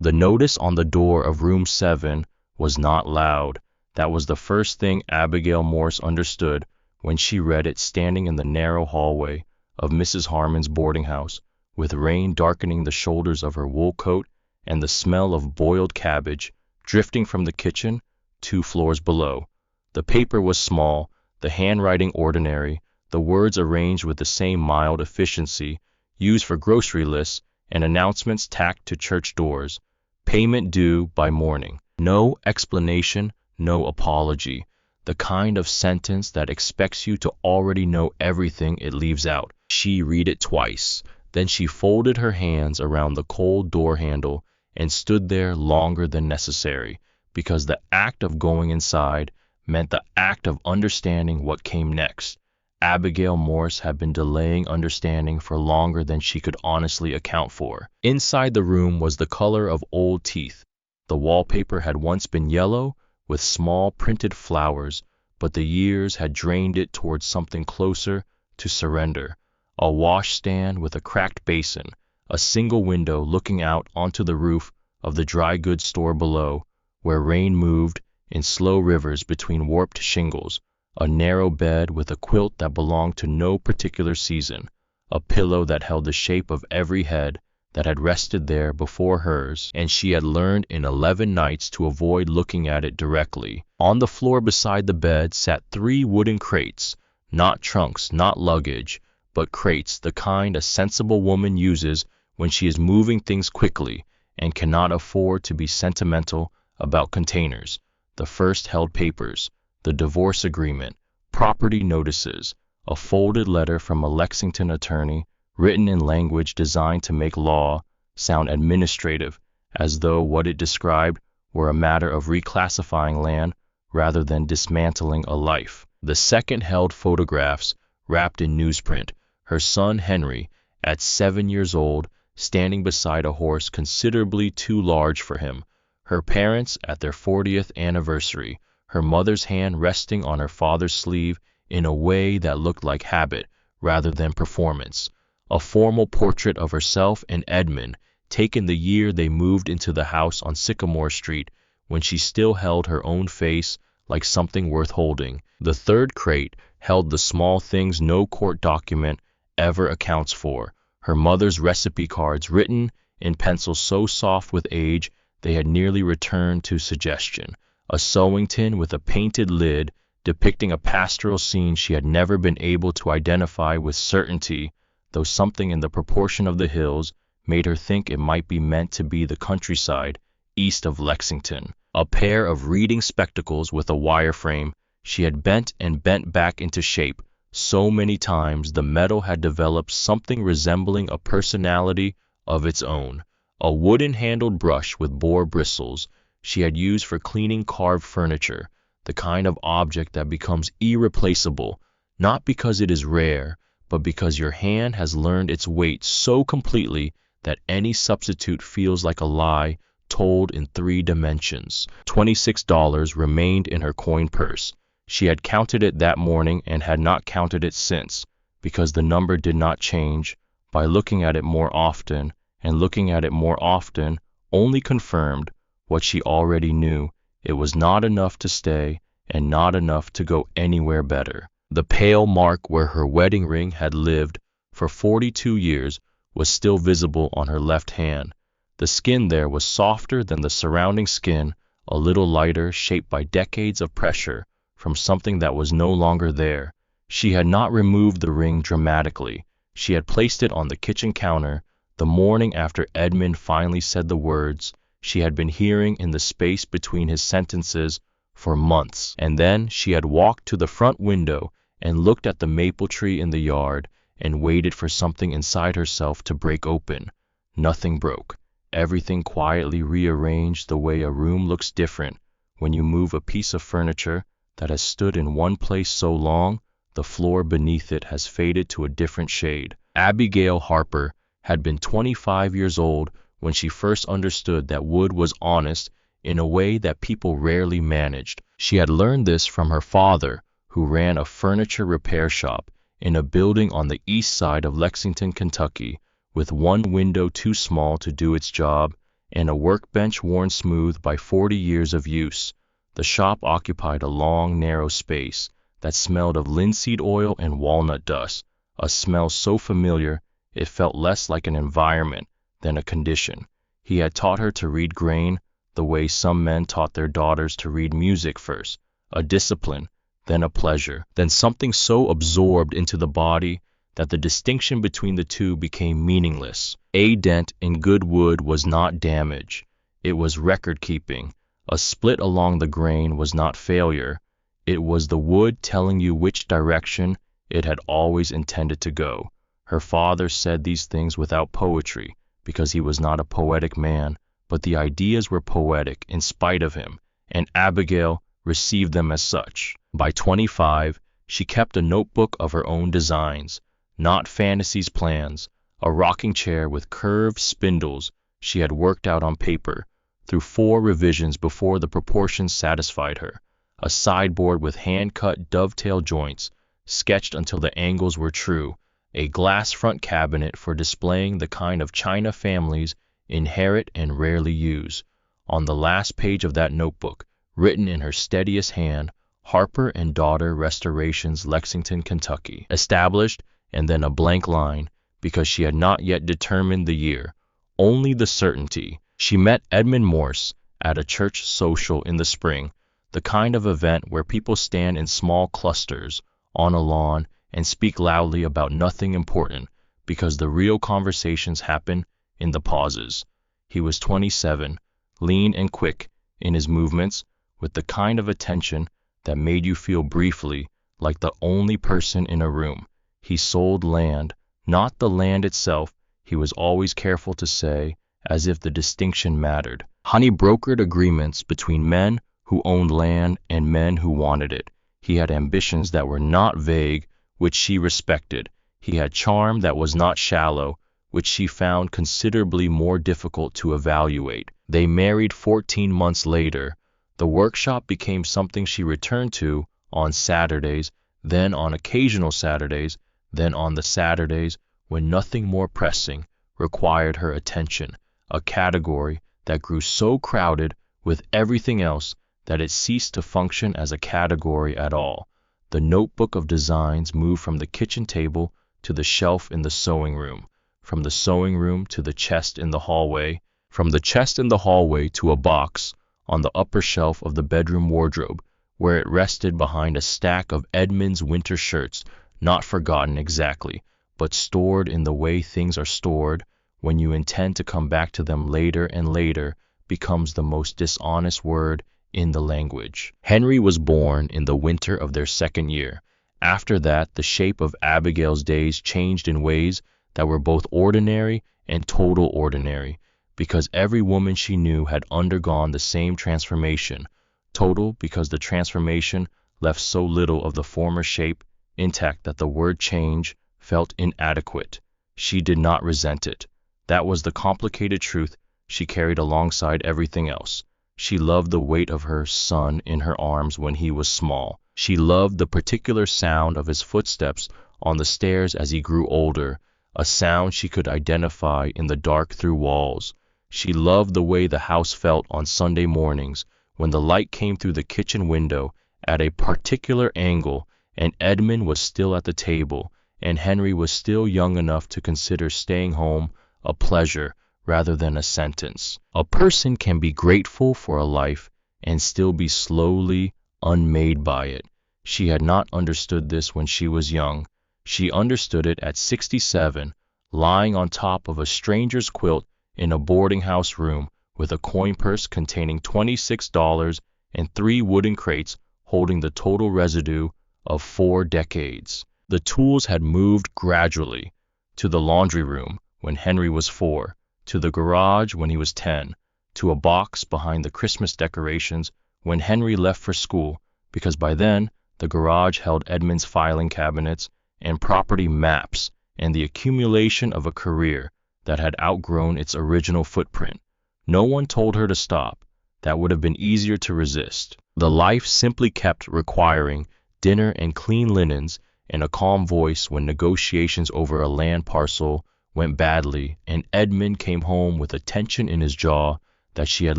The notice on the door of room 7 was not loud. That was the first thing Abigail Morse understood when she read it, standing in the narrow hallway of Mrs. Harmon's boarding house, with rain darkening the shoulders of her wool coat and the smell of boiled cabbage drifting from the kitchen 2 floors below. The paper was small, the handwriting ordinary, the words arranged with the same mild efficiency used for grocery lists and announcements tacked to church doors. Payment due by morning. No explanation, no apology. The kind of sentence that expects you to already know everything it leaves out. She read it twice. Then she folded her hands around the cold door handle and stood there longer than necessary, because the act of going inside meant the act of understanding what came next. Abigail Morse had been delaying understanding for longer than she could honestly account for. Inside the room was the color of old teeth. The wallpaper had once been yellow, with small printed flowers, but the years had drained it towards something closer to surrender. A washstand with a cracked basin, a single window looking out onto the roof of the dry goods store below, where rain moved in slow rivers between warped shingles, a narrow bed with a quilt that belonged to no particular season, a pillow that held the shape of every head that had rested there before hers, and she had learned in 11 nights to avoid looking at it directly. On the floor beside the bed sat 3 wooden crates, not trunks, not luggage, but crates, the kind a sensible woman uses when she is moving things quickly and cannot afford to be sentimental about containers. The first held papers, the divorce agreement, property notices, a folded letter from a Lexington attorney, written in language designed to make law sound administrative, as though what it described were a matter of reclassifying land rather than dismantling a life. The second held photographs wrapped in newsprint. Her son Henry, at 7 years old, standing beside a horse considerably too large for him. Her parents at their 40th anniversary, her mother's hand resting on her father's sleeve in a way that looked like habit rather than performance. A formal portrait of herself and Edmund, taken the year they moved into the house on Sycamore Street, when she still held her own face like something worth holding. The third crate held the small things no court document ever accounts for, her mother's recipe cards written in pencil so soft with age they had nearly returned to suggestion, a sewing tin with a painted lid depicting a pastoral scene she had never been able to identify with certainty, though something in the proportion of the hills made her think it might be meant to be the countryside east of Lexington. A pair of reading spectacles with a wire frame she had bent and bent back into shape so many times the metal had developed something resembling a personality of its own. A wooden-handled brush with boar bristles she had used for cleaning carved furniture, the kind of object that becomes irreplaceable, not because it is rare, but because your hand has learned its weight so completely that any substitute feels like a lie told in 3 dimensions. $26 remained in her coin purse. She had counted it that morning and had not counted it since, because the number did not change. By looking at it more often, and looking at it more often only confirmed what she already knew. It was not enough to stay and not enough to go anywhere better. The pale mark where her wedding ring had lived for 42 years was still visible on her left hand. The skin there was softer than the surrounding skin, a little lighter, shaped by decades of pressure from something that was no longer there. She had not removed the ring dramatically. She had placed it on the kitchen counter the morning after Edmund finally said the words she had been hearing in the space between his sentences for months. And then she had walked to the front window and looked at the maple tree in the yard and waited for something inside herself to break open. Nothing broke. Everything quietly rearranged the way a room looks different when you move a piece of furniture that has stood in one place so long, the floor beneath it has faded to a different shade. Abigail Harper had been 25 years old when she first understood that wood was honest in a way that people rarely managed. She had learned this from her father, who ran a furniture repair shop in a building on the east side of Lexington, Kentucky, with one window too small to do its job and a workbench worn smooth by 40 years of use. The shop occupied a long, narrow space that smelled of linseed oil and walnut dust, a smell so familiar it felt less like an environment than a condition. He had taught her to read grain the way some men taught their daughters to read music first, a discipline, then a pleasure, then something so absorbed into the body that the distinction between the two became meaningless. A dent in good wood was not damage, it was record-keeping. A split along the grain was not failure, it was the wood telling you which direction it had always intended to go. Her father said these things without poetry, because he was not a poetic man, but the ideas were poetic in spite of him, and Abigail received them as such. By 25, she kept a notebook of her own designs, not fantasies plans, a rocking chair with curved spindles she had worked out on paper, through 4 revisions before the proportions satisfied her, a sideboard with hand-cut dovetail joints, sketched until the angles were true, a glass front cabinet for displaying the kind of china families inherit and rarely use. On the last page of that notebook, written in her steadiest hand, Harper and Daughter Restorations, Lexington, Kentucky, established, and then a blank line, because she had not yet determined the year, only the certainty. She met Edmund Morse at a church social in the spring, the kind of event where people stand in small clusters on a lawn and speak loudly about nothing important, because the real conversations happen in the pauses. He was 27, lean and quick in his movements, with the kind of attention that made you feel briefly like the only person in a room. He sold land, not the land itself, he was always careful to say, as if the distinction mattered. Honey brokered agreements between men who owned land and men who wanted it. He had ambitions that were not vague, which she respected. He had charm that was not shallow, which she found considerably more difficult to evaluate. They married 14 months later. The workshop became something she returned to on Saturdays, then on occasional Saturdays, then on the Saturdays when nothing more pressing required her attention, a category that grew so crowded with everything else that it ceased to function as a category at all. The notebook of designs moved from the kitchen table to the shelf in the sewing room, from the sewing room to the chest in the hallway, from the chest in the hallway to a box on the upper shelf of the bedroom wardrobe, where it rested behind a stack of Edmund's winter shirts, not forgotten exactly, but stored in the way things are stored when you intend to come back to them later, and later becomes the most dishonest word in the language. Henry was born in the winter of their second year. After that, the shape of Abigail's days changed in ways that were both ordinary and total ordinary, because every woman she knew had undergone the same transformation. Total because the transformation left so little of the former shape intact that the word change felt inadequate. She did not resent it. That was the complicated truth she carried alongside everything else. She loved the weight of her son in her arms when he was small. She loved the particular sound of his footsteps on the stairs as he grew older, a sound she could identify in the dark through walls. She loved the way the house felt on Sunday mornings when the light came through the kitchen window at a particular angle, and Edmund was still at the table, and Henry was still young enough to consider staying home a pleasure rather than a sentence. A person can be grateful for a life and still be slowly unmade by it. She had not understood this when she was young. She understood it at 67, lying on top of a stranger's quilt in a boarding house room with a coin purse containing $26 and 3 wooden crates holding the total residue of 4 decades. The tools had moved gradually to the laundry room when Henry was 4, to the garage when he was 10, to a box behind the Christmas decorations when Henry left for school, because by then the garage held Edmund's filing cabinets and property maps and the accumulation of a career that had outgrown its original footprint. No one told her to stop. That would have been easier to resist. The life simply kept requiring dinner and clean linens and a calm voice when negotiations over a land parcel went badly and Edmund came home with a tension in his jaw that she had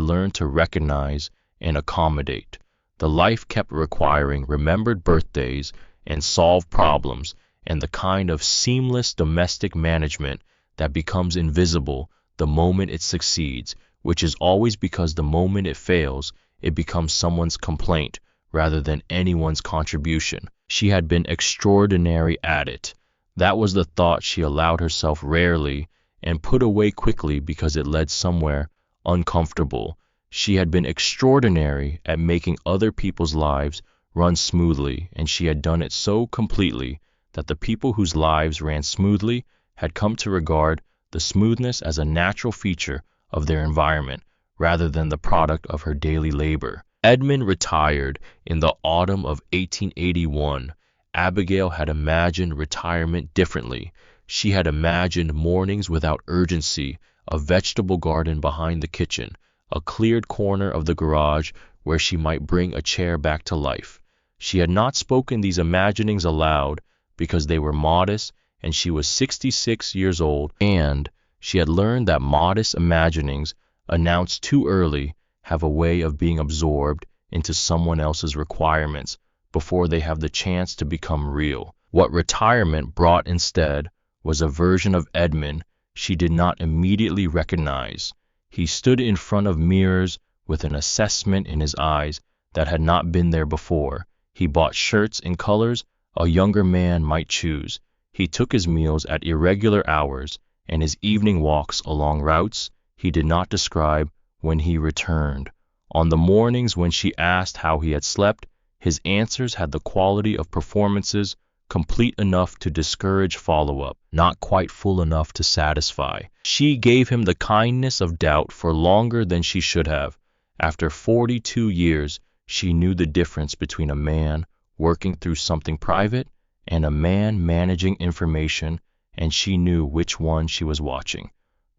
learned to recognize and accommodate. The life kept requiring remembered birthdays and solved problems, and the kind of seamless domestic management that becomes invisible the moment it succeeds, which is always because the moment it fails, it becomes someone's complaint rather than anyone's contribution. She had been extraordinary at it. That was the thought she allowed herself rarely and put away quickly because it led somewhere uncomfortable. She had been extraordinary at making other people's lives run smoothly, and she had done it so completely that the people whose lives ran smoothly had come to regard the smoothness as a natural feature of their environment rather than the product of her daily labor. Edmund retired in the autumn of 1881. Abigail had imagined retirement differently. She had imagined mornings without urgency, a vegetable garden behind the kitchen, a cleared corner of the garage where she might bring a chair back to life. She had not spoken these imaginings aloud because they were modest, and she was 66 years old, and she had learned that modest imaginings, announced too early, have a way of being absorbed into someone else's requirements before they have the chance to become real. What retirement brought instead was a version of Edmund she did not immediately recognize. He stood in front of mirrors with an assessment in his eyes that had not been there before. He bought shirts in colors a younger man might choose. He took his meals at irregular hours and his evening walks along routes he did not describe when he returned. On the mornings when she asked how he had slept, his answers had the quality of performances complete enough to discourage follow-up, not quite full enough to satisfy. She gave him the kindness of doubt for longer than she should have. After 42 years, she knew the difference between a man working through something private and a man managing information, and she knew which one she was watching.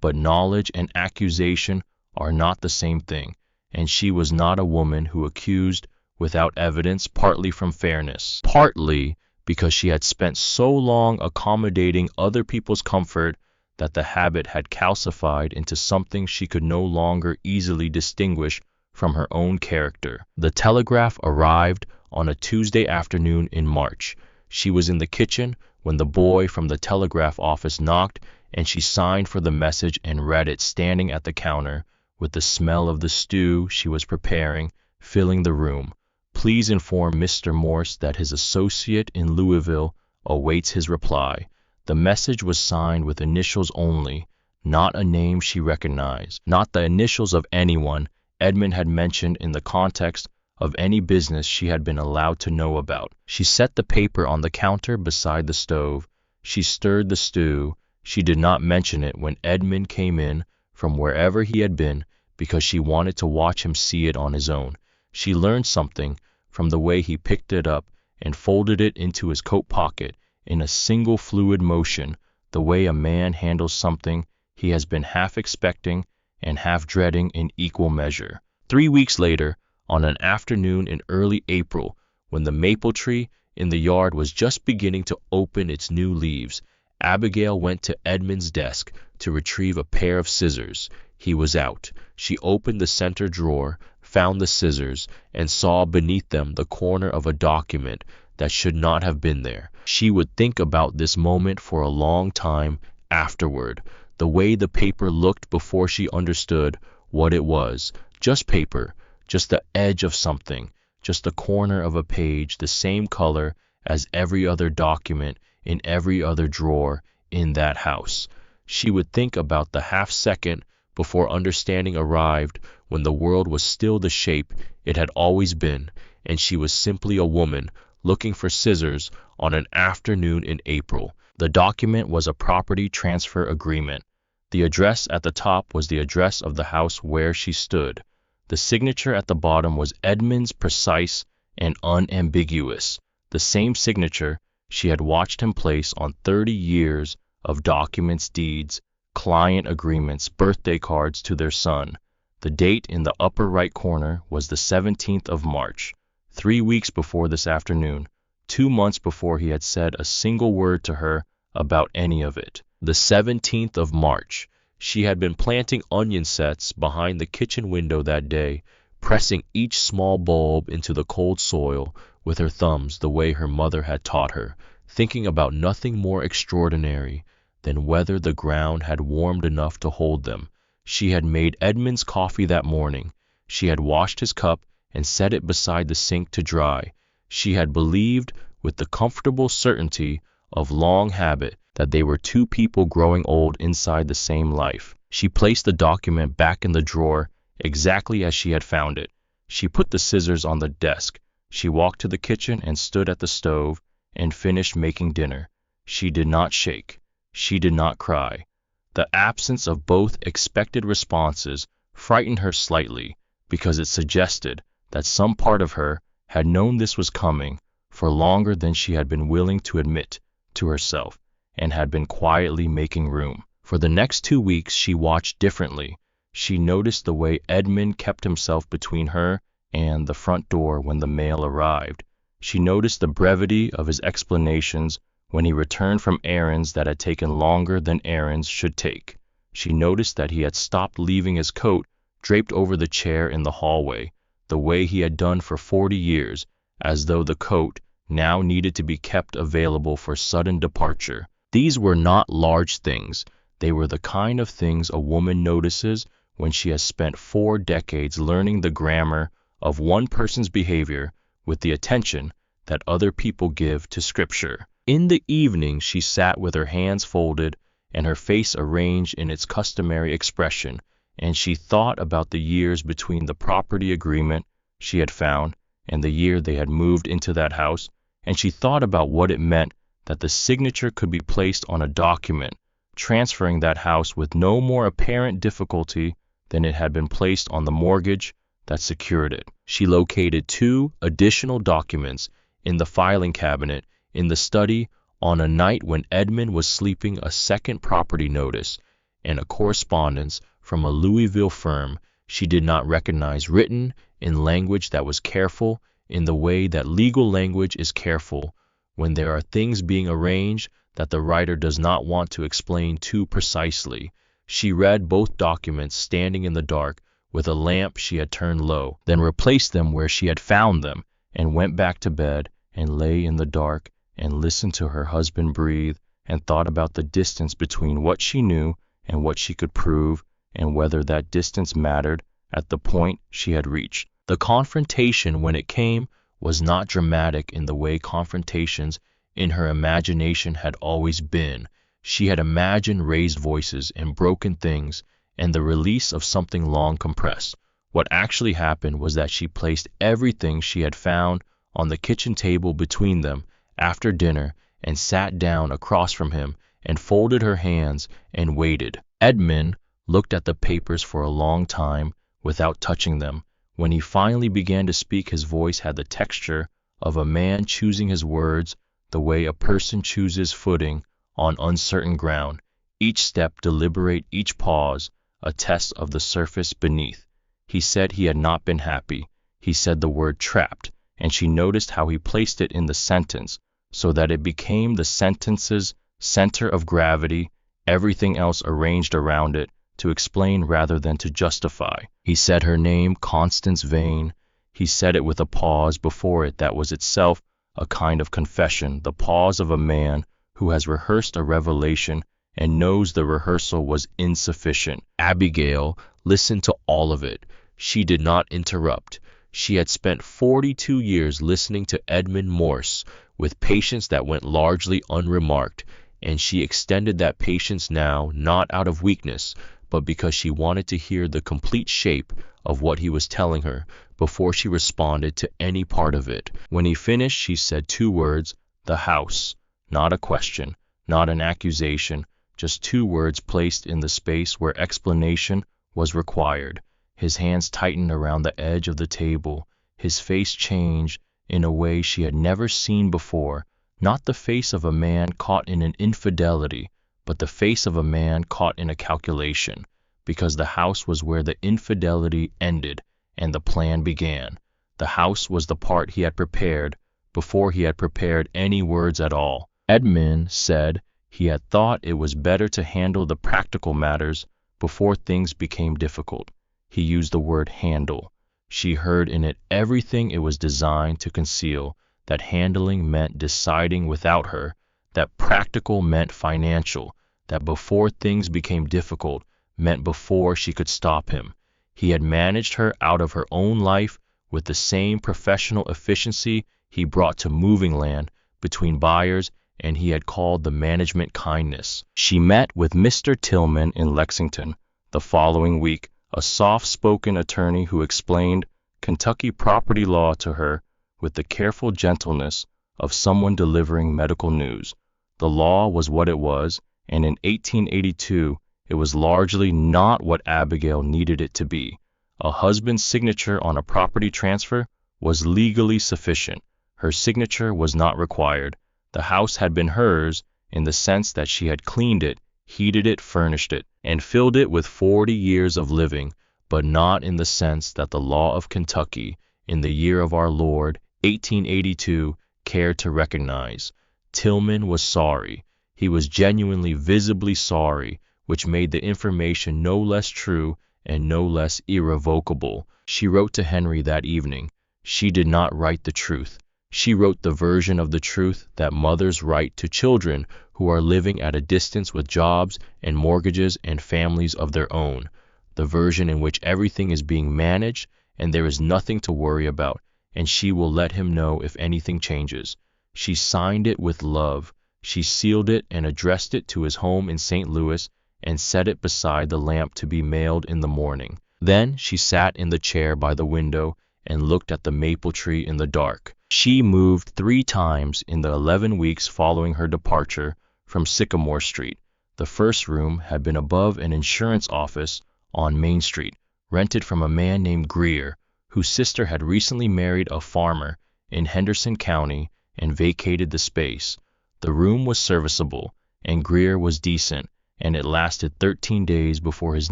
But knowledge and accusation are not the same thing, and she was not a woman who accused without evidence, partly from fairness, partly because she had spent so long accommodating other people's comfort that the habit had calcified into something she could no longer easily distinguish from her own character. The telegraph arrived on a Tuesday afternoon in March. She was in the kitchen when the boy from the telegraph office knocked, and she signed for the message and read it standing at the counter with the smell of the stew she was preparing filling the room. Please inform Mr. Morse that his associate in Louisville awaits his reply. The message was signed with initials only, not a name she recognized, not the initials of anyone Edmund had mentioned in the context of any business she had been allowed to know about. She set the paper on the counter beside the stove. She stirred the stew. She did not mention it when Edmund came in from wherever he had been because she wanted to watch him see it on his own. She learned something from the way he picked it up and folded it into his coat pocket in a single fluid motion, the way a man handles something he has been half expecting and half dreading in equal measure. 3 weeks later, on an afternoon in early April, when the maple tree in the yard was just beginning to open its new leaves, Abigail went to Edmund's desk to retrieve a pair of scissors. He was out. She opened the center drawer, found the scissors, and saw beneath them the corner of a document that should not have been there. She would think about this moment for a long time afterward, the way the paper looked before she understood what it was. Just paper, just the edge of something, just the corner of a page, the same color as every other document in every other drawer in that house. She would think about the half second before understanding arrived, when the world was still the shape it had always been, and she was simply a woman looking for scissors on an afternoon in April. The document was a property transfer agreement. The address at the top was the address of the house where she stood. The signature at the bottom was Edmund's, precise and unambiguous, the same signature she had watched him place on 30 years of documents, deeds, client agreements, birthday cards to their son. The date in the upper right corner was the 17th of March, 3 weeks before this afternoon, 2 months before he had said a single word to her about any of it. The 17th of March. She had been planting onion sets behind the kitchen window that day, pressing each small bulb into the cold soil with her thumbs the way her mother had taught her, thinking about nothing more extraordinary than whether the ground had warmed enough to hold them. She had made Edmund's coffee that morning. She had washed his cup and set it beside the sink to dry. She had believed, with the comfortable certainty of long habit, that they were two people growing old inside the same life. She placed the document back in the drawer exactly as she had found it. She put the scissors on the desk. She walked to the kitchen and stood at the stove and finished making dinner. She did not shake. She did not cry. The absence of both expected responses frightened her slightly, because it suggested that some part of her had known this was coming for longer than she had been willing to admit to herself, and had been quietly making room. For the next 2 weeks she watched differently. She noticed the way Edmund kept himself between her and the front door when the mail arrived. She noticed the brevity of his explanations when he returned from errands that had taken longer than errands should take. She noticed that he had stopped leaving his coat draped over the chair in the hallway, the way he had done for 40 years, as though the coat now needed to be kept available for sudden departure. These were not large things. They were the kind of things a woman notices when she has spent 4 decades learning the grammar of one person's behavior with the attention that other people give to Scripture. In the evening she sat with her hands folded and her face arranged in its customary expression, and she thought about the years between the property agreement she had found and the year they had moved into that house, and she thought about what it meant that the signature could be placed on a document transferring that house with no more apparent difficulty than it had been placed on the mortgage that secured it. She located 2 additional documents in the filing cabinet in the study on a night when Edmund was sleeping: a second property notice and a correspondence from a Louisville firm she did not recognize, written in language that was careful in the way that legal language is careful when there are things being arranged that the writer does not want to explain too precisely. She read both documents standing in the dark with a lamp she had turned low, then replaced them where she had found them, and went back to bed and lay in the dark and listened to her husband breathe, and thought about the distance between what she knew and what she could prove, and whether that distance mattered at the point she had reached. The confrontation, when it came, was not dramatic in the way confrontations in her imagination had always been. She had imagined raised voices and broken things and the release of something long compressed. What actually happened was that she placed everything she had found on the kitchen table between them after dinner and sat down across from him and folded her hands and waited. Edmund looked at the papers for a long time without touching them. When he finally began to speak, his voice had the texture of a man choosing his words the way a person chooses footing on uncertain ground, each step deliberate, each pause a test of the surface beneath. He said he had not been happy. He said the word trapped, and she noticed how he placed it in the sentence so that it became the sentence's center of gravity, everything else arranged around it to explain rather than to justify. He said her name, Constance Vane. He said it with a pause before it that was itself a kind of confession, the pause of a man who has rehearsed a revelation and knows the rehearsal was insufficient. Abigail listened to all of it. She did not interrupt. She had spent 42 years listening to Edmund Morse with patience that went largely unremarked, and she extended that patience now, not out of weakness, but because she wanted to hear the complete shape of what he was telling her before she responded to any part of it. When he finished, she said 2 words: the house. Not a question, not an accusation, just 2 words placed in the space where explanation was required. His hands tightened around the edge of the table. His face changed in a way she had never seen before, not the face of a man caught in an infidelity, but the face of a man caught in a calculation, because the house was where the infidelity ended and the plan began. The house was the part he had prepared before he had prepared any words at all. Edmund said he had thought it was better to handle the practical matters before things became difficult. He used the word handle. She heard in it everything it was designed to conceal, that handling meant deciding without her, that practical meant financial, that before things became difficult meant before she could stop him. He had managed her out of her own life with the same professional efficiency he brought to moving land between buyers, and he had called the management kindness. She met with Mr. Tillman in Lexington the following week, a soft-spoken attorney who explained Kentucky property law to her with the careful gentleness of someone delivering medical news. The law was what it was, and in 1882 it was largely not what Abigail needed it to be. A husband's signature on a property transfer was legally sufficient. Her signature was not required. The house had been hers in the sense that she had cleaned it, heated it, furnished it, and filled it with 40 years of living, but not in the sense that the law of Kentucky, in the year of our Lord, 1882, cared to recognize. Tillman was sorry. He was genuinely, visibly sorry, which made the information no less true and no less irrevocable. She wrote to Henry that evening. She did not write the truth. She wrote the version of the truth that mothers write to children who are living at a distance with jobs and mortgages and families of their own, the version in which everything is being managed and there is nothing to worry about, and she will let him know if anything changes. She signed it with love. She sealed it and addressed it to his home in St. Louis and set it beside the lamp to be mailed in the morning. Then she sat in the chair by the window and looked at the maple tree in the dark. She moved 3 times in the 11 weeks following her departure from Sycamore Street. The first room had been above an insurance office on Main Street, rented from a man named Greer, whose sister had recently married a farmer in Henderson County and vacated the space. The room was serviceable, and Greer was decent, and it lasted 13 days before his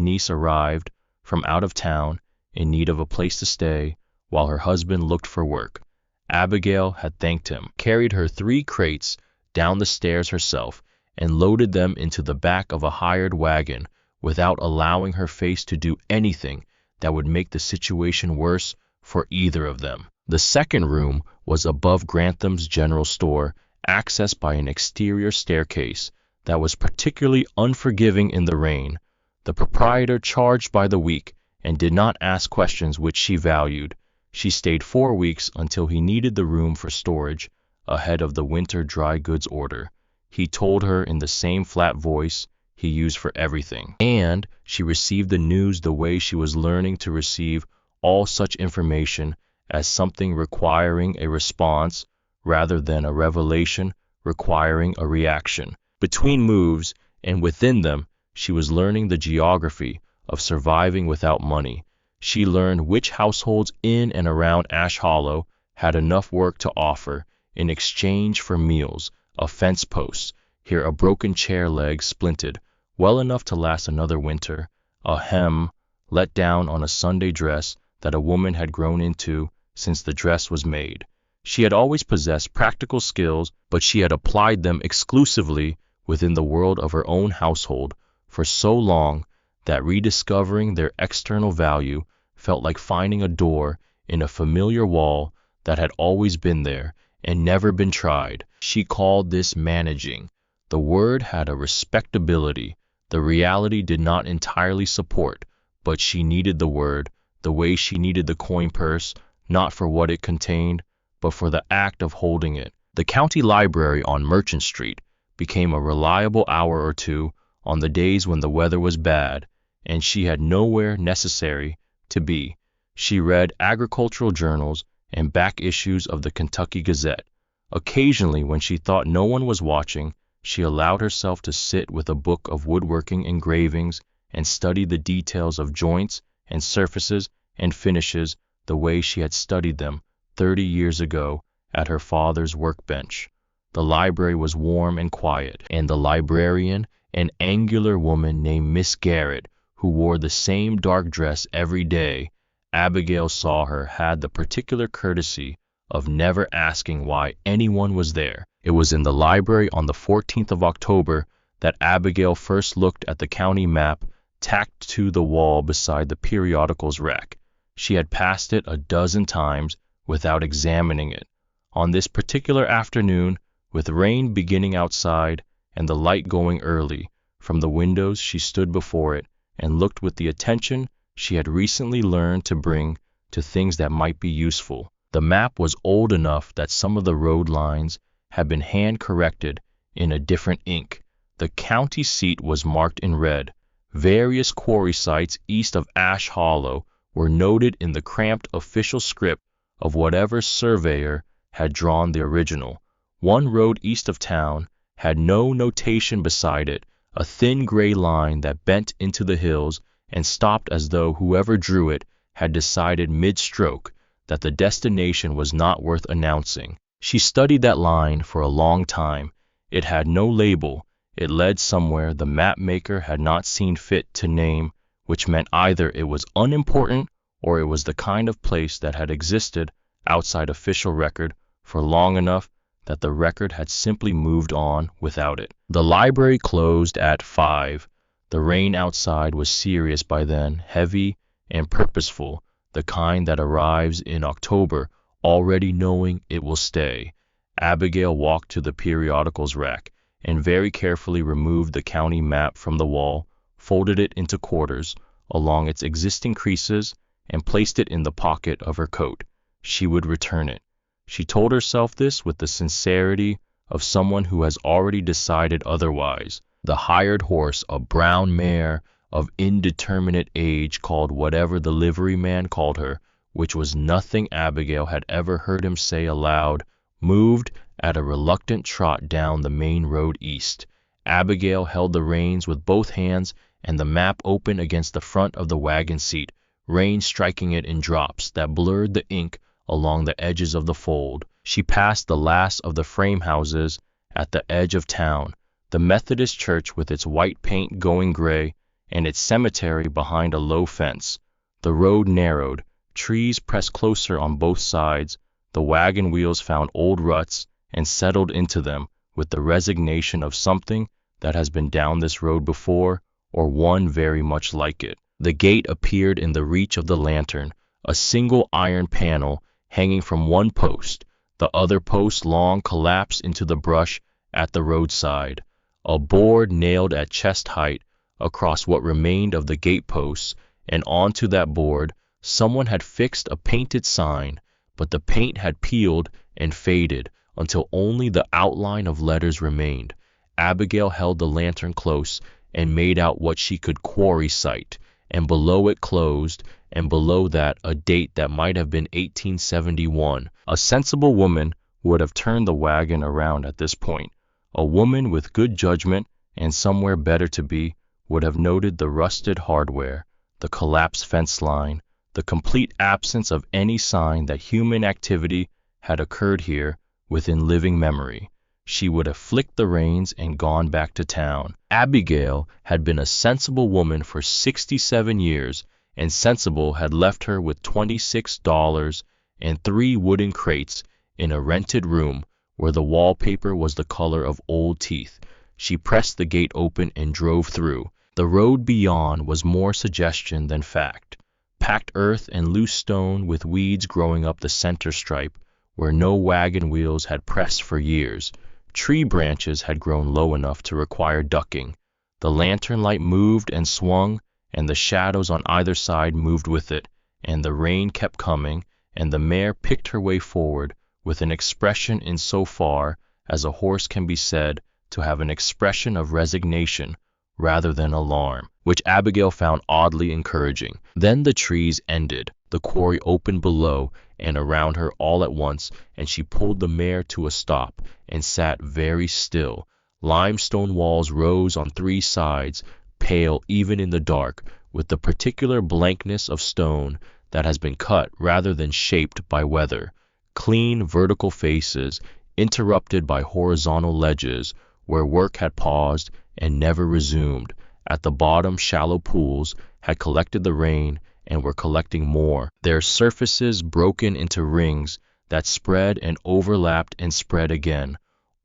niece arrived from out of town in need of a place to stay while her husband looked for work. Abigail had thanked him, carried her 3 crates down the stairs herself, and loaded them into the back of a hired wagon without allowing her face to do anything that would make the situation worse for either of them. The second room was above Grantham's general store, accessed by an exterior staircase that was particularly unforgiving in the rain. The proprietor charged by the week and did not ask questions which she valued. She stayed 4 weeks until he needed the room for storage ahead of the winter dry goods order. He told her in the same flat voice he used for everything, and she received the news the way she was learning to receive all such information, as something requiring a response rather than a revelation requiring a reaction. Between moves and within them, she was learning the geography of surviving without money. She learned which households in and around Ash Hollow had enough work to offer in exchange for meals, a fence post, here a broken chair leg splinted, well enough to last another winter, a hem let down on a Sunday dress that a woman had grown into since the dress was made. She had always possessed practical skills, but she had applied them exclusively within the world of her own household for so long that rediscovering their external value felt like finding a door in a familiar wall that had always been there and never been tried. She called this managing. The word had a respectability the reality did not entirely support, but she needed the word, the way she needed the coin purse, not for what it contained, but for the act of holding it. The county library on Merchant Street became a reliable hour or 2 on the days when the weather was bad, and she had nowhere necessary to be. She read agricultural journals and back issues of the Kentucky Gazette. Occasionally, when she thought no one was watching, she allowed herself to sit with a book of woodworking engravings and study the details of joints and surfaces and finishes the way she had studied them 30 years ago at her father's workbench. The library was warm and quiet, and the librarian, an angular woman named Miss Garrett, who wore the same dark dress every day, Abigail saw her, had the particular courtesy of never asking why anyone was there. It was in the library on the 14th of October that Abigail first looked at the county map tacked to the wall beside the periodicals rack. She had passed it a dozen times without examining it. On this particular afternoon, with rain beginning outside and the light going early, from the windows she stood before it and looked with the attention she had recently learned to bring to things that might be useful. The map was old enough that some of the road lines had been hand-corrected in a different ink. The county seat was marked in red. Various quarry sites east of Ash Hollow were noted in the cramped official script of whatever surveyor had drawn the original. One road east of town had no notation beside it, a thin gray line that bent into the hills and stopped as though whoever drew it had decided mid-stroke that the destination was not worth announcing. She studied that line for a long time. It had no label. It led somewhere the map maker had not seen fit to name, which meant either it was unimportant or it was the kind of place that had existed outside official record for long enough that the record had simply moved on without it. The library closed at 5. The rain outside was serious by then, heavy and purposeful, the kind that arrives in October already knowing it will stay. Abigail walked to the periodicals rack and very carefully removed the county map from the wall, folded it into quarters along its existing creases, and placed it in the pocket of her coat. She would return it. She told herself this with the sincerity of someone who has already decided otherwise. The hired horse, a brown mare of indeterminate age called whatever the liveryman called her, which was nothing Abigail had ever heard him say aloud, moved at a reluctant trot down the main road east. Abigail held the reins with both hands and the map open against the front of the wagon seat, rain striking it in drops that blurred the ink along the edges of the fold. She passed the last of the frame houses at the edge of town, the Methodist church with its white paint going gray and its cemetery behind a low fence. The road narrowed, trees pressed closer on both sides, the wagon wheels found old ruts and settled into them with the resignation of something that has been down this road before, or one very much like it. The gate appeared in the reach of the lantern, a single iron panel hanging from one post, the other post long collapsed into the brush at the roadside. A board nailed at chest height across what remained of the gate posts, and onto that board someone had fixed a painted sign, but the paint had peeled and faded until only the outline of letters remained. Abigail held the lantern close and made out what she could quarry sight, and below it closed, and below that a date that might have been 1871. A sensible woman would have turned the wagon around at this point. A woman with good judgment and somewhere better to be would have noted the rusted hardware, the collapsed fence line, the complete absence of any sign that human activity had occurred here within living memory. She would have flicked the reins and gone back to town. Abigail had been a sensible woman for 67 years, and sensible had left her with $26 and 3 wooden crates in a rented room where the wallpaper was the color of old teeth. She pressed the gate open and drove through. The road beyond was more suggestion than fact. Packed earth and loose stone with weeds growing up the center stripe where no wagon wheels had pressed for years. Tree branches had grown low enough to require ducking. The lantern light moved and swung, and the shadows on either side moved with it, and the rain kept coming, and the mare picked her way forward with an expression in so far as a horse can be said to have an expression of resignation rather than alarm, which Abigail found oddly encouraging. Then the trees ended, the quarry opened below and around her all at once, and she pulled the mare to a stop and sat very still. Limestone walls rose on 3 sides, pale even in the dark, with the particular blankness of stone that has been cut rather than shaped by weather. Clean vertical faces, interrupted by horizontal ledges where work had paused and never resumed. At the bottom, shallow pools had collected the rain and were collecting more, their surfaces broken into rings that spread and overlapped and spread again.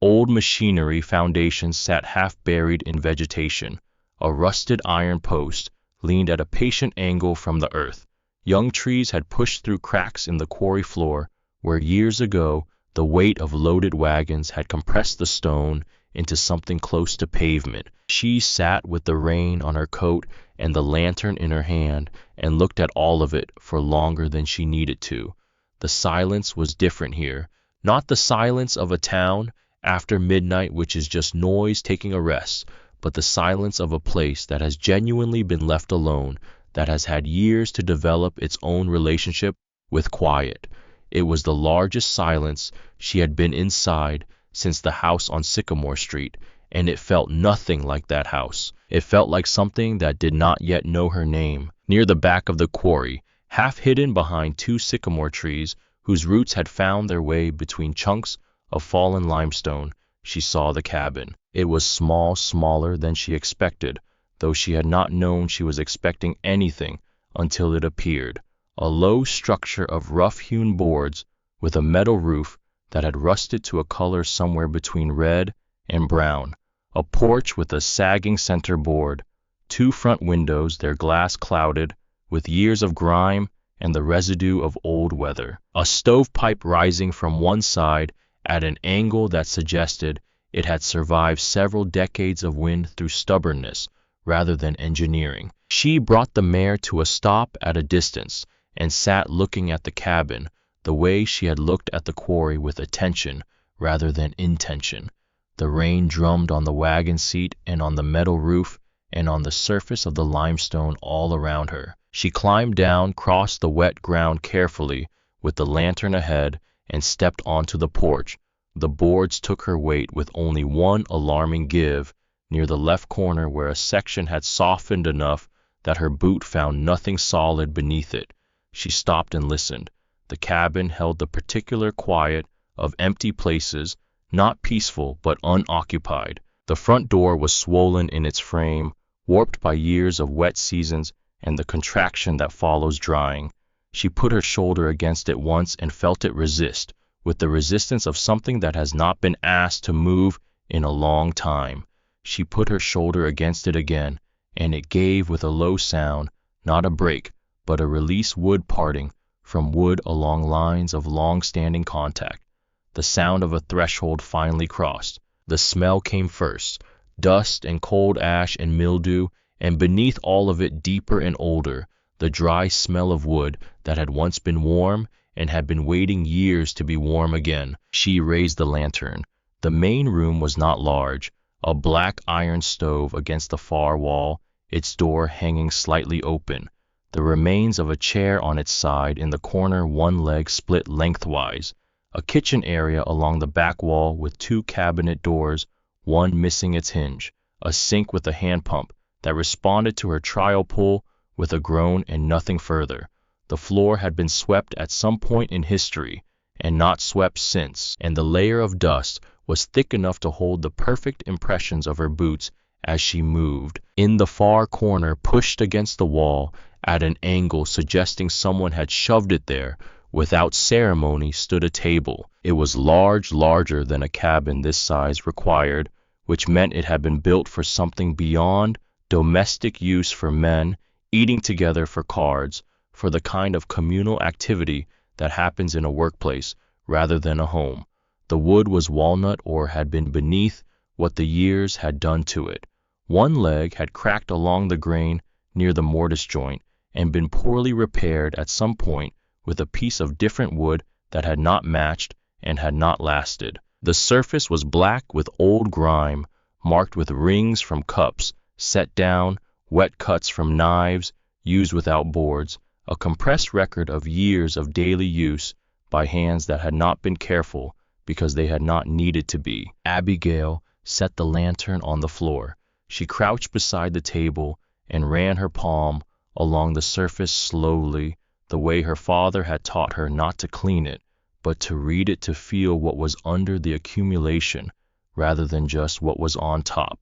Old machinery foundations sat half buried in vegetation. A rusted iron post, leaned at a patient angle from the earth. Young trees had pushed through cracks in the quarry floor, where years ago the weight of loaded wagons had compressed the stone into something close to pavement. She sat with the rain on her coat and the lantern in her hand and looked at all of it for longer than she needed to. The silence was different here, not the silence of a town after midnight which is just noise taking a rest, but the silence of a place that has genuinely been left alone, that has had years to develop its own relationship with quiet. It was the largest silence she had been inside since the house on Sycamore Street, and it felt nothing like that house. It felt like something that did not yet know her name. Near the back of the quarry, half hidden behind two sycamore trees whose roots had found their way between chunks of fallen limestone, she saw the cabin. It was small, smaller than she expected, though she had not known she was expecting anything until it appeared. A low structure of rough-hewn boards with a metal roof that had rusted to a color somewhere between red and brown. A porch with a sagging center board. Two front windows, their glass clouded with years of grime and the residue of old weather. A stovepipe rising from one side at an angle that suggested it had survived several decades of wind through stubbornness rather than engineering. She brought the mare to a stop at a distance and sat looking at the cabin the way she had looked at the quarry, with attention rather than intention. The rain drummed on the wagon seat and on the metal roof and on the surface of the limestone all around her. She climbed down, crossed the wet ground carefully with the lantern ahead, and stepped onto the porch. The boards took her weight with only one alarming give near the left corner, where a section had softened enough that her boot found nothing solid beneath it. She stopped and listened. The cabin held the particular quiet of empty places, not peaceful but unoccupied. The front door was swollen in its frame, warped by years of wet seasons and the contraction that follows drying. She put her shoulder against it once and felt it resist, with the resistance of something that has not been asked to move in a long time. She put her shoulder against it again, and it gave with a low sound, not a break, but a release, wood parting from wood along lines of long-standing contact. The sound of a threshold finally crossed. The smell came first, dust and cold ash and mildew, and beneath all of it, deeper and older, the dry smell of wood that had once been warm and had been waiting years to be warm again. She raised the lantern. The main room was not large, a black iron stove against the far wall, its door hanging slightly open. The remains of a chair on its side in the corner, one leg split lengthwise. A kitchen area along the back wall with two cabinet doors, one missing its hinge. A sink with a hand pump that responded to her trial pull with a groan and nothing further. The floor had been swept at some point in history and not swept since, and the layer of dust was thick enough to hold the perfect impressions of her boots as she moved. In the far corner, pushed against the wall at an angle suggesting someone had shoved it there without ceremony, stood a table. It was large, larger than a cabin this size required, which meant it had been built for something beyond domestic use, for men eating together, for cards, for the kind of communal activity that happens in a workplace rather than a home. The wood was walnut, or had been beneath what the years had done to it. One leg had cracked along the grain near the mortise joint and been poorly repaired at some point with a piece of different wood that had not matched and had not lasted. The surface was black with old grime, marked with rings from cups set down, wet cuts from knives used without boards, a compressed record of years of daily use by hands that had not been careful because they had not needed to be. Abigail set the lantern on the floor. She crouched beside the table and ran her palm along the surface slowly, the way her father had taught her not to clean it, but to read it, to feel what was under the accumulation rather than just what was on top.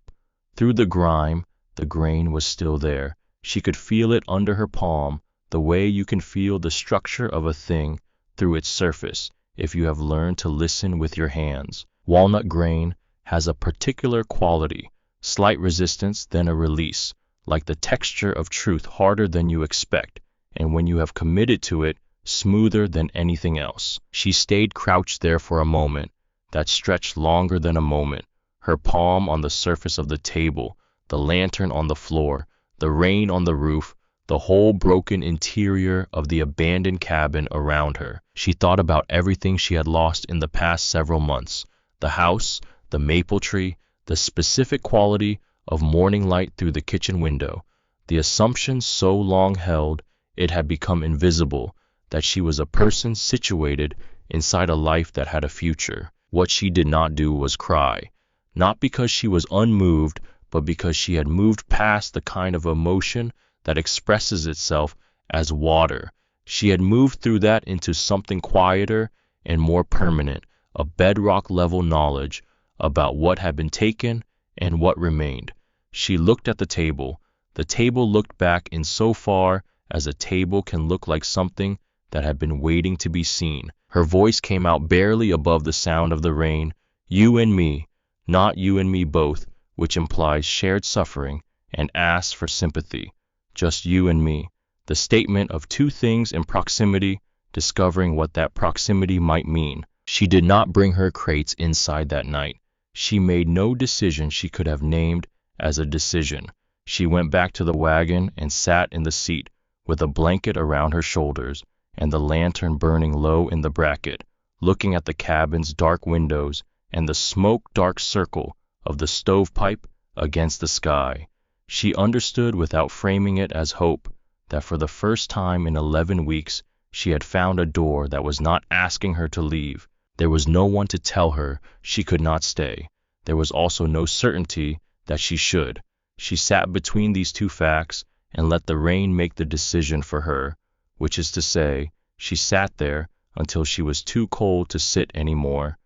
Through the grime, the grain was still there. She could feel it under her palm, the way you can feel the structure of a thing through its surface if you have learned to listen with your hands. Walnut grain has a particular quality, slight resistance, then a release, like the texture of truth, harder than you expect, and when you have committed to it, smoother than anything else. She stayed crouched there for a moment that stretched longer than a moment, her palm on the surface of the table, the lantern on the floor, the rain on the roof, the whole broken interior of the abandoned cabin around her. She thought about everything she had lost in the past several months: the house, the maple tree, the specific quality of morning light through the kitchen window, the assumption so long held it had become invisible that she was a person situated inside a life that had a future. What she did not do was cry, not because she was unmoved, but because she had moved past the kind of emotion that expresses itself as water. She had moved through that into something quieter and more permanent, a bedrock-level knowledge about what had been taken and what remained. She looked at the table. The table looked back insofar as a table can look like something that had been waiting to be seen. Her voice came out barely above the sound of the rain. You and me, not you and me both, which implies shared suffering and asks for sympathy. Just you and me. The statement of two things in proximity, discovering what that proximity might mean. She did not bring her crates inside that night. She made no decision she could have named as a decision. She went back to the wagon and sat in the seat with a blanket around her shoulders and the lantern burning low in the bracket, looking at the cabin's dark windows and the smoke-dark circle of the stovepipe against the sky. She understood without framing it as hope that for the first time in 11 weeks she had found a door that was not asking her to leave. There was no one to tell her she could not stay. There was also no certainty that she should. She sat between these two facts and let the rain make the decision for her, which is to say, she sat there until she was too cold to sit anymore.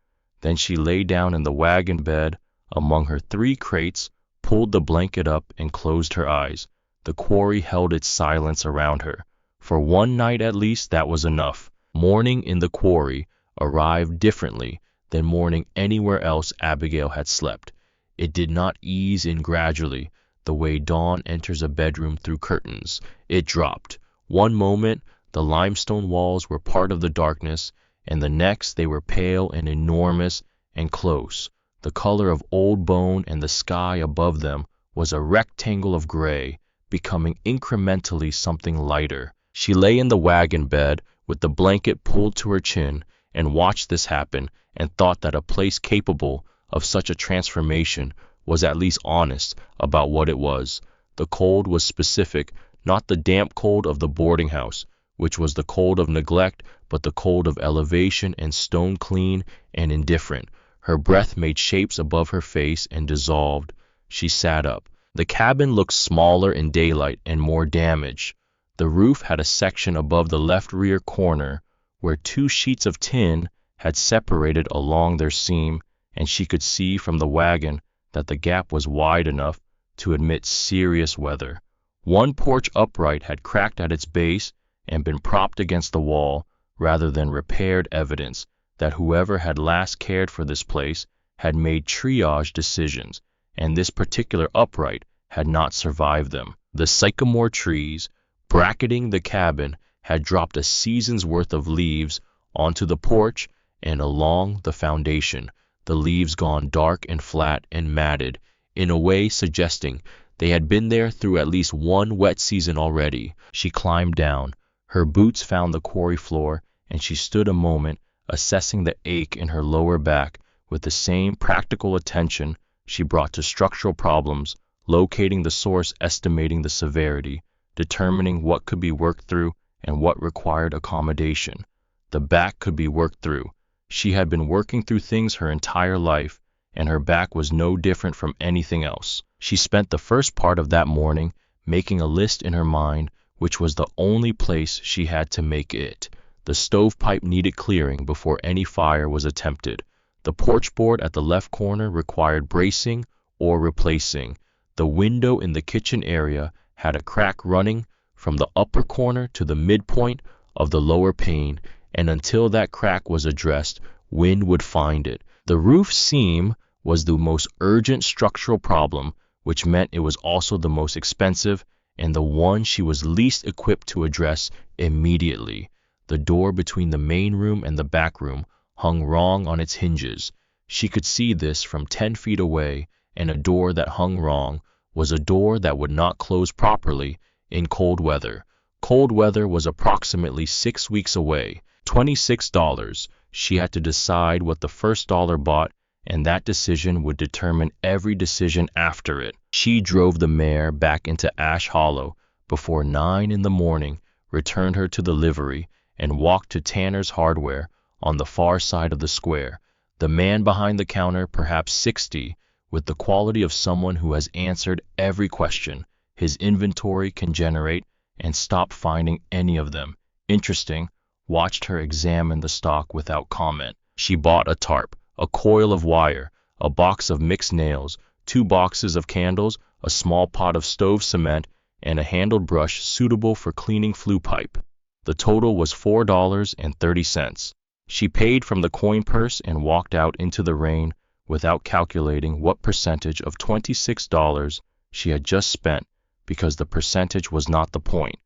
Then she lay down in the wagon bed among her 3 crates, pulled the blanket up and closed her eyes. The quarry held its silence around her. For one night at least, that was enough. Morning in the quarry arrived differently than morning anywhere else Abigail had slept. It did not ease in gradually, the way dawn enters a bedroom through curtains. It dropped. One moment, the limestone walls were part of the darkness, and the next they were pale and enormous and close. The color of old bone, and the sky above them was a rectangle of gray, becoming incrementally something lighter. She lay in the wagon bed with the blanket pulled to her chin and watched this happen, and thought that a place capable of such a transformation was at least honest about what it was. The cold was specific, not the damp cold of the boarding house, which was the cold of neglect, but the cold of elevation and stone clean and indifferent. Her breath made shapes above her face and dissolved. She sat up. The cabin looked smaller in daylight and more damaged. The roof had a section above the left rear corner where 2 sheets of tin had separated along their seam, and she could see from the wagon that the gap was wide enough to admit serious weather. One porch upright had cracked at its base and been propped against the wall rather than repaired, evidence that whoever had last cared for this place had made triage decisions, and this particular upright had not survived them. The sycamore trees bracketing the cabin had dropped a season's worth of leaves onto the porch and along the foundation, the leaves gone dark and flat and matted, in a way suggesting they had been there through at least one wet season already. She climbed down. Her boots found the quarry floor, and she stood a moment, assessing the ache in her lower back with the same practical attention she brought to structural problems, locating the source, estimating the severity, determining what could be worked through and what required accommodation. The back could be worked through. She had been working through things her entire life, and her back was no different from anything else. She spent the first part of that morning making a list in her mind, which was the only place she had to make it. The stovepipe needed clearing before any fire was attempted. The porch board at the left corner required bracing or replacing. The window in the kitchen area had a crack running from the upper corner to the midpoint of the lower pane, and until that crack was addressed, wind would find it. The roof seam was the most urgent structural problem, which meant it was also the most expensive and the one she was least equipped to address immediately. The door between the main room and the back room hung wrong on its hinges. She could see this from 10 feet away, and a door that hung wrong was a door that would not close properly in cold weather. Cold weather was approximately 6 weeks away. $26. She had to decide what the first dollar bought, and that decision would determine every decision after it. She drove the mare back into Ash Hollow before 9 in the morning, returned her to the livery, and walked to Tanner's Hardware on the far side of the square. The man behind the counter, perhaps 60, with the quality of someone who has answered every question his inventory can generate and stop finding any of them interesting, watched her examine the stock without comment. She bought a tarp, a coil of wire, a box of mixed nails, 2 boxes of candles, a small pot of stove cement, and a handled brush suitable for cleaning flue pipe. The total was $4.30. She paid from the coin purse and walked out into the rain without calculating what percentage of $26 she had just spent, because the percentage was not the point.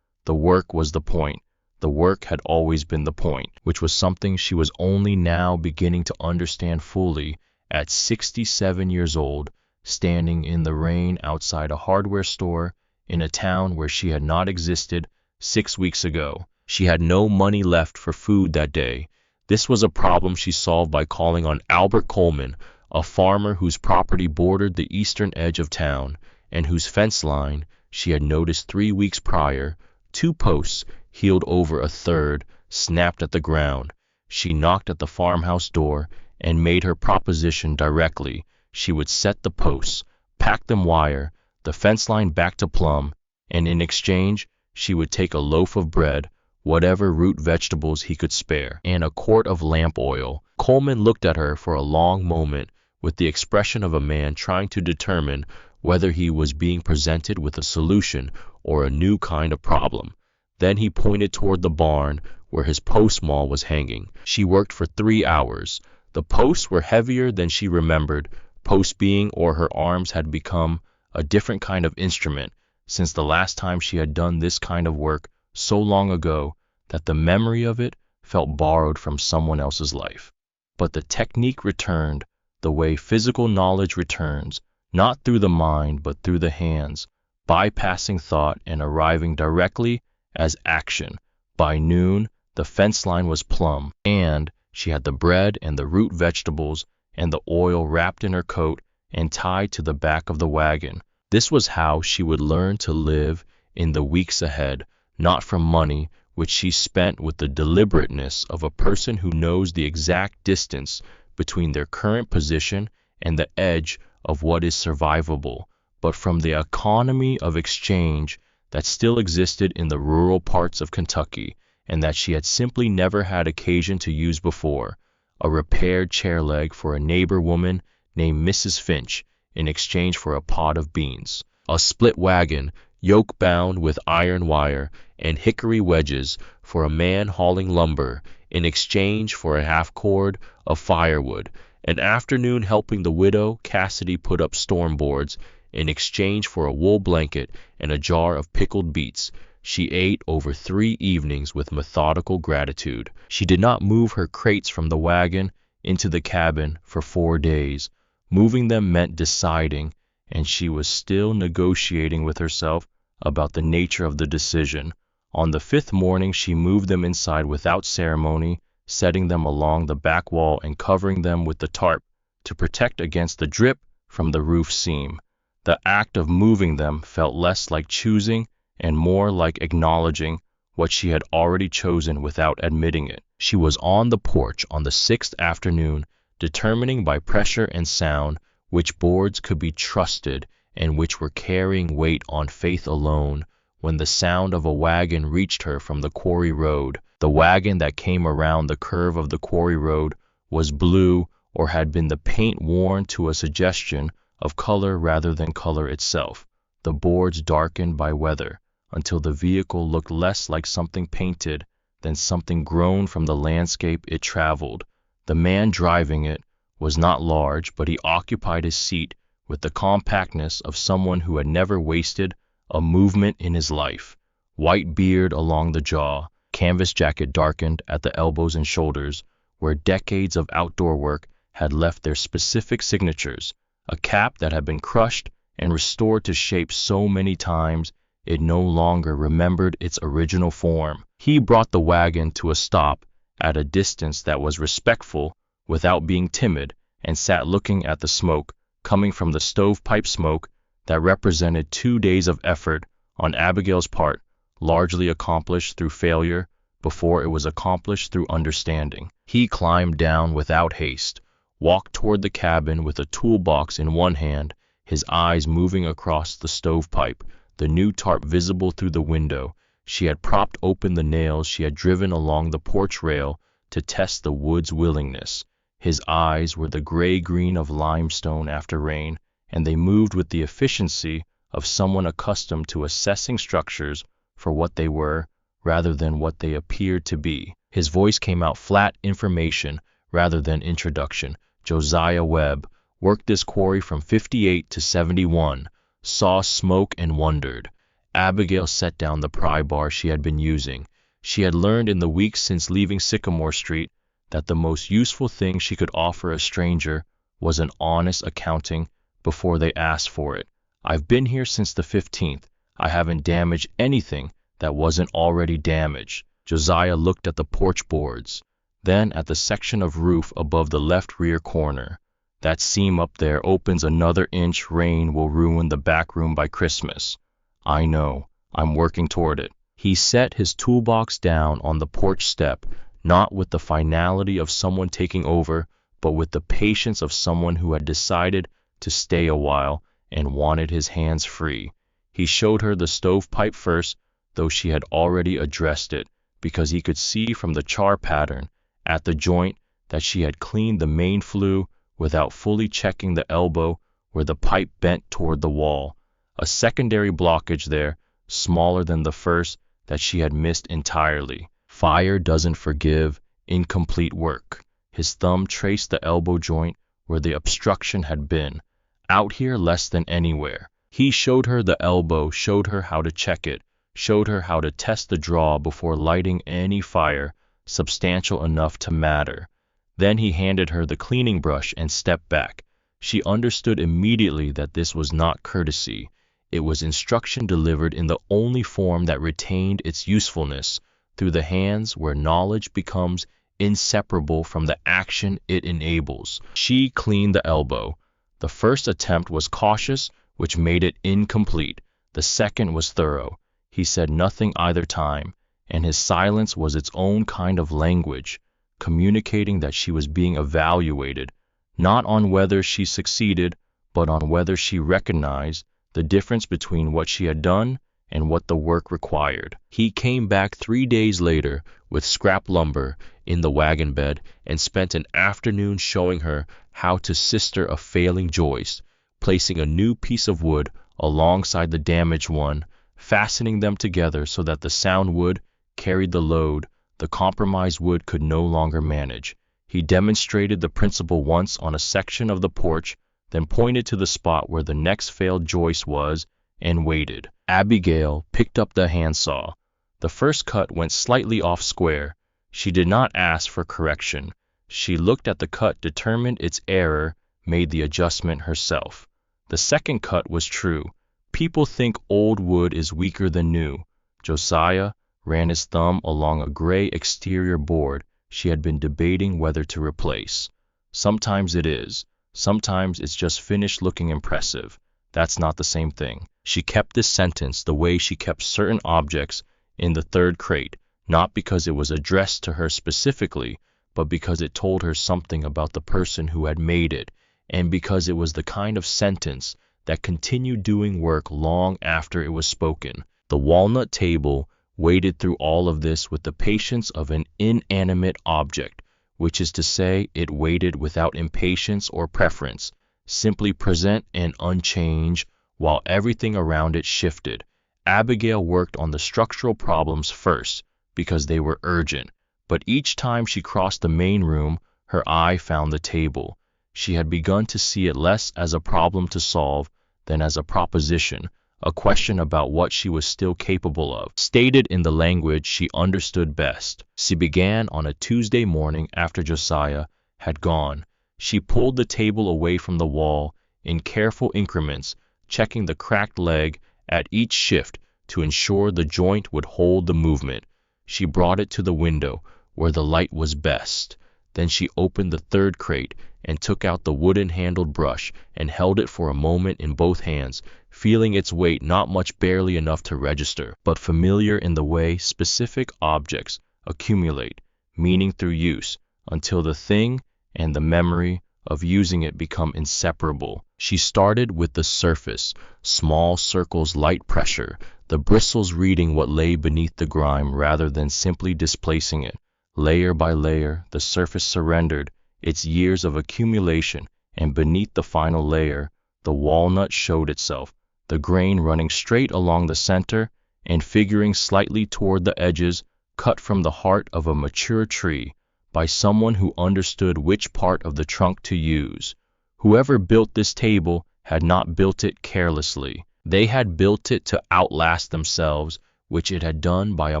The work was the point. The work had always been the point, which was something she was only now beginning to understand fully at 67 years old, standing in the rain outside a hardware store in a town where she had not existed 6 weeks ago. She had no money left for food that day. This was a problem she solved by calling on Albert Coleman, a farmer whose property bordered the eastern edge of town, and whose fence line she had noticed 3 weeks prior. 2 posts, heeled over a third, snapped at the ground. She knocked at the farmhouse door and made her proposition directly. She would set the posts, pack them wire, the fence line back to plumb, and in exchange she would take a loaf of bread, whatever root vegetables he could spare, and a quart of lamp oil. Coleman looked at her for a long moment with the expression of a man trying to determine whether he was being presented with a solution or a new kind of problem. Then he pointed toward the barn where his post maul was hanging. She worked for 3 hours. The posts were heavier than she remembered, post being, or her arms had become a different kind of instrument since the last time she had done this kind of work so long ago that the memory of it felt borrowed from someone else's life. But the technique returned the way physical knowledge returns, not through the mind but through the hands, bypassing thought and arriving directly as action. By noon, the fence line was plumb, and she had the bread and the root vegetables and the oil wrapped in her coat and tied to the back of the wagon. This was how she would learn to live in the weeks ahead, not from money, which she spent with the deliberateness of a person who knows the exact distance between their current position and the edge of what is survivable, but from the economy of exchange that still existed in the rural parts of Kentucky, and that she had simply never had occasion to use before. A repaired chair leg for a neighbor woman named Mrs. Finch in exchange for a pot of beans. A split wagon, yoke bound with iron wire and hickory wedges for a man hauling lumber in exchange for a half cord of firewood. An afternoon helping the widow Cassidy put up storm boards in exchange for a wool blanket and a jar of pickled beets. She ate over 3 evenings with methodical gratitude. She did not move her crates from the wagon into the cabin for 4 days. Moving them meant deciding, and she was still negotiating with herself about the nature of the decision. On the 5th morning she moved them inside without ceremony, setting them along the back wall and covering them with the tarp to protect against the drip from the roof seam. The act of moving them felt less like choosing and more like acknowledging what she had already chosen without admitting it. She was on the porch on the 6th afternoon, determining by pressure and sound which boards could be trusted and which were carrying weight on faith alone, when the sound of a wagon reached her from the quarry road. The wagon that came around the curve of the quarry road was blue, or had been the paint worn to a suggestion of color rather than color itself. The boards darkened by weather until the vehicle looked less like something painted than something grown from the landscape it traveled. The man driving it was not large, but he occupied his seat with the compactness of someone who had never wasted a movement in his life. White beard along the jaw, canvas jacket darkened at the elbows and shoulders, where decades of outdoor work had left their specific signatures, a cap that had been crushed and restored to shape so many times it no longer remembered its original form. He brought the wagon to a stop at a distance that was respectful without being timid, and sat looking at the smoke coming from the stovepipe smoke that represented 2 days of effort on Abigail's part, largely accomplished through failure before it was accomplished through understanding. He climbed down without haste, walked toward the cabin with a toolbox in one hand, his eyes moving across the stovepipe, the new tarp visible through the window. She had propped open the nails she had driven along the porch rail to test the wood's willingness. His eyes were the gray-green of limestone after rain, and they moved with the efficiency of someone accustomed to assessing structures for what they were rather than what they appeared to be. His voice came out flat information rather than introduction. Josiah Webb worked this quarry from 58 to 71, saw smoke and wondered. Abigail set down the pry bar she had been using. She had learned in the weeks since leaving Sycamore Street that the most useful thing she could offer a stranger was an honest accounting before they asked for it. I've been here since the 15th. I haven't damaged anything that wasn't already damaged. Josiah looked at the porch boards, then at the section of roof above the left rear corner. That seam up there opens another inch. Rain will ruin the back room by Christmas. I know. I'm working toward it. He set his toolbox down on the porch step, not with the finality of someone taking over, but with the patience of someone who had decided to stay a while and wanted his hands free. He showed her the stovepipe first, though she had already addressed it, because he could see from the char pattern at the joint that she had cleaned the main flue without fully checking the elbow where the pipe bent toward the wall. A secondary blockage there, smaller than the first, that she had missed entirely. Fire doesn't forgive incomplete work. His thumb traced the elbow joint where the obstruction had been. Out here less than anywhere. He showed her the elbow, showed her how to check it, showed her how to test the draw before lighting any fire substantial enough to matter. Then he handed her the cleaning brush and stepped back. She understood immediately that this was not courtesy. It was instruction delivered in the only form that retained its usefulness, through the hands where knowledge becomes inseparable from the action it enables. She cleaned the elbow. The first attempt was cautious, which made it incomplete. The second was thorough. He said nothing either time, and his silence was its own kind of language, communicating that she was being evaluated, not on whether she succeeded, but on whether she recognized the difference between what she had done and what the work required. He came back 3 days later with scrap lumber in the wagon bed and spent an afternoon showing her how to sister a failing joist, placing a new piece of wood alongside the damaged one, fastening them together so that the sound wood carried the load the compromised wood could no longer manage. He demonstrated the principle once on a section of the porch, then pointed to the spot where the next failed joist was and waited. Abigail picked up the handsaw. The first cut went slightly off square. She did not ask for correction. She looked at the cut, determined its error, made the adjustment herself. The second cut was true. People think old wood is weaker than new. Josiah ran his thumb along a gray exterior board she had been debating whether to replace. Sometimes it is. Sometimes it's just finished looking impressive. That's not the same thing. She kept this sentence the way she kept certain objects in the third crate, not because it was addressed to her specifically, but because it told her something about the person who had made it, and because it was the kind of sentence that continued doing work long after it was spoken. The walnut table waited through all of this with the patience of an inanimate object, which is to say, it waited without impatience or preference, simply present and unchanged, while everything around it shifted. Abigail worked on the structural problems first, because they were urgent, but each time she crossed the main room, her eye found the table. She had begun to see it less as a problem to solve than as a proposition, a question about what she was still capable of. Stated in the language she understood best, she began on a Tuesday morning after Josiah had gone. She pulled the table away from the wall in careful increments, checking the cracked leg at each shift to ensure the joint would hold the movement. She brought it to the window, where the light was best. Then she opened the third crate and took out the wooden-handled brush and held it for a moment in both hands, feeling its weight not much, barely enough to register, but familiar in the way specific objects accumulate meaning through use, until the thing and the memory of using it become inseparable. She started with the surface, small circles, light pressure, the bristles reading what lay beneath the grime rather than simply displacing it. Layer by layer, the surface surrendered its years of accumulation, and beneath the final layer, the walnut showed itself, the grain running straight along the center and figuring slightly toward the edges, cut from the heart of a mature tree by someone who understood which part of the trunk to use. Whoever built this table had not built it carelessly. They had built it to outlast themselves, which it had done by a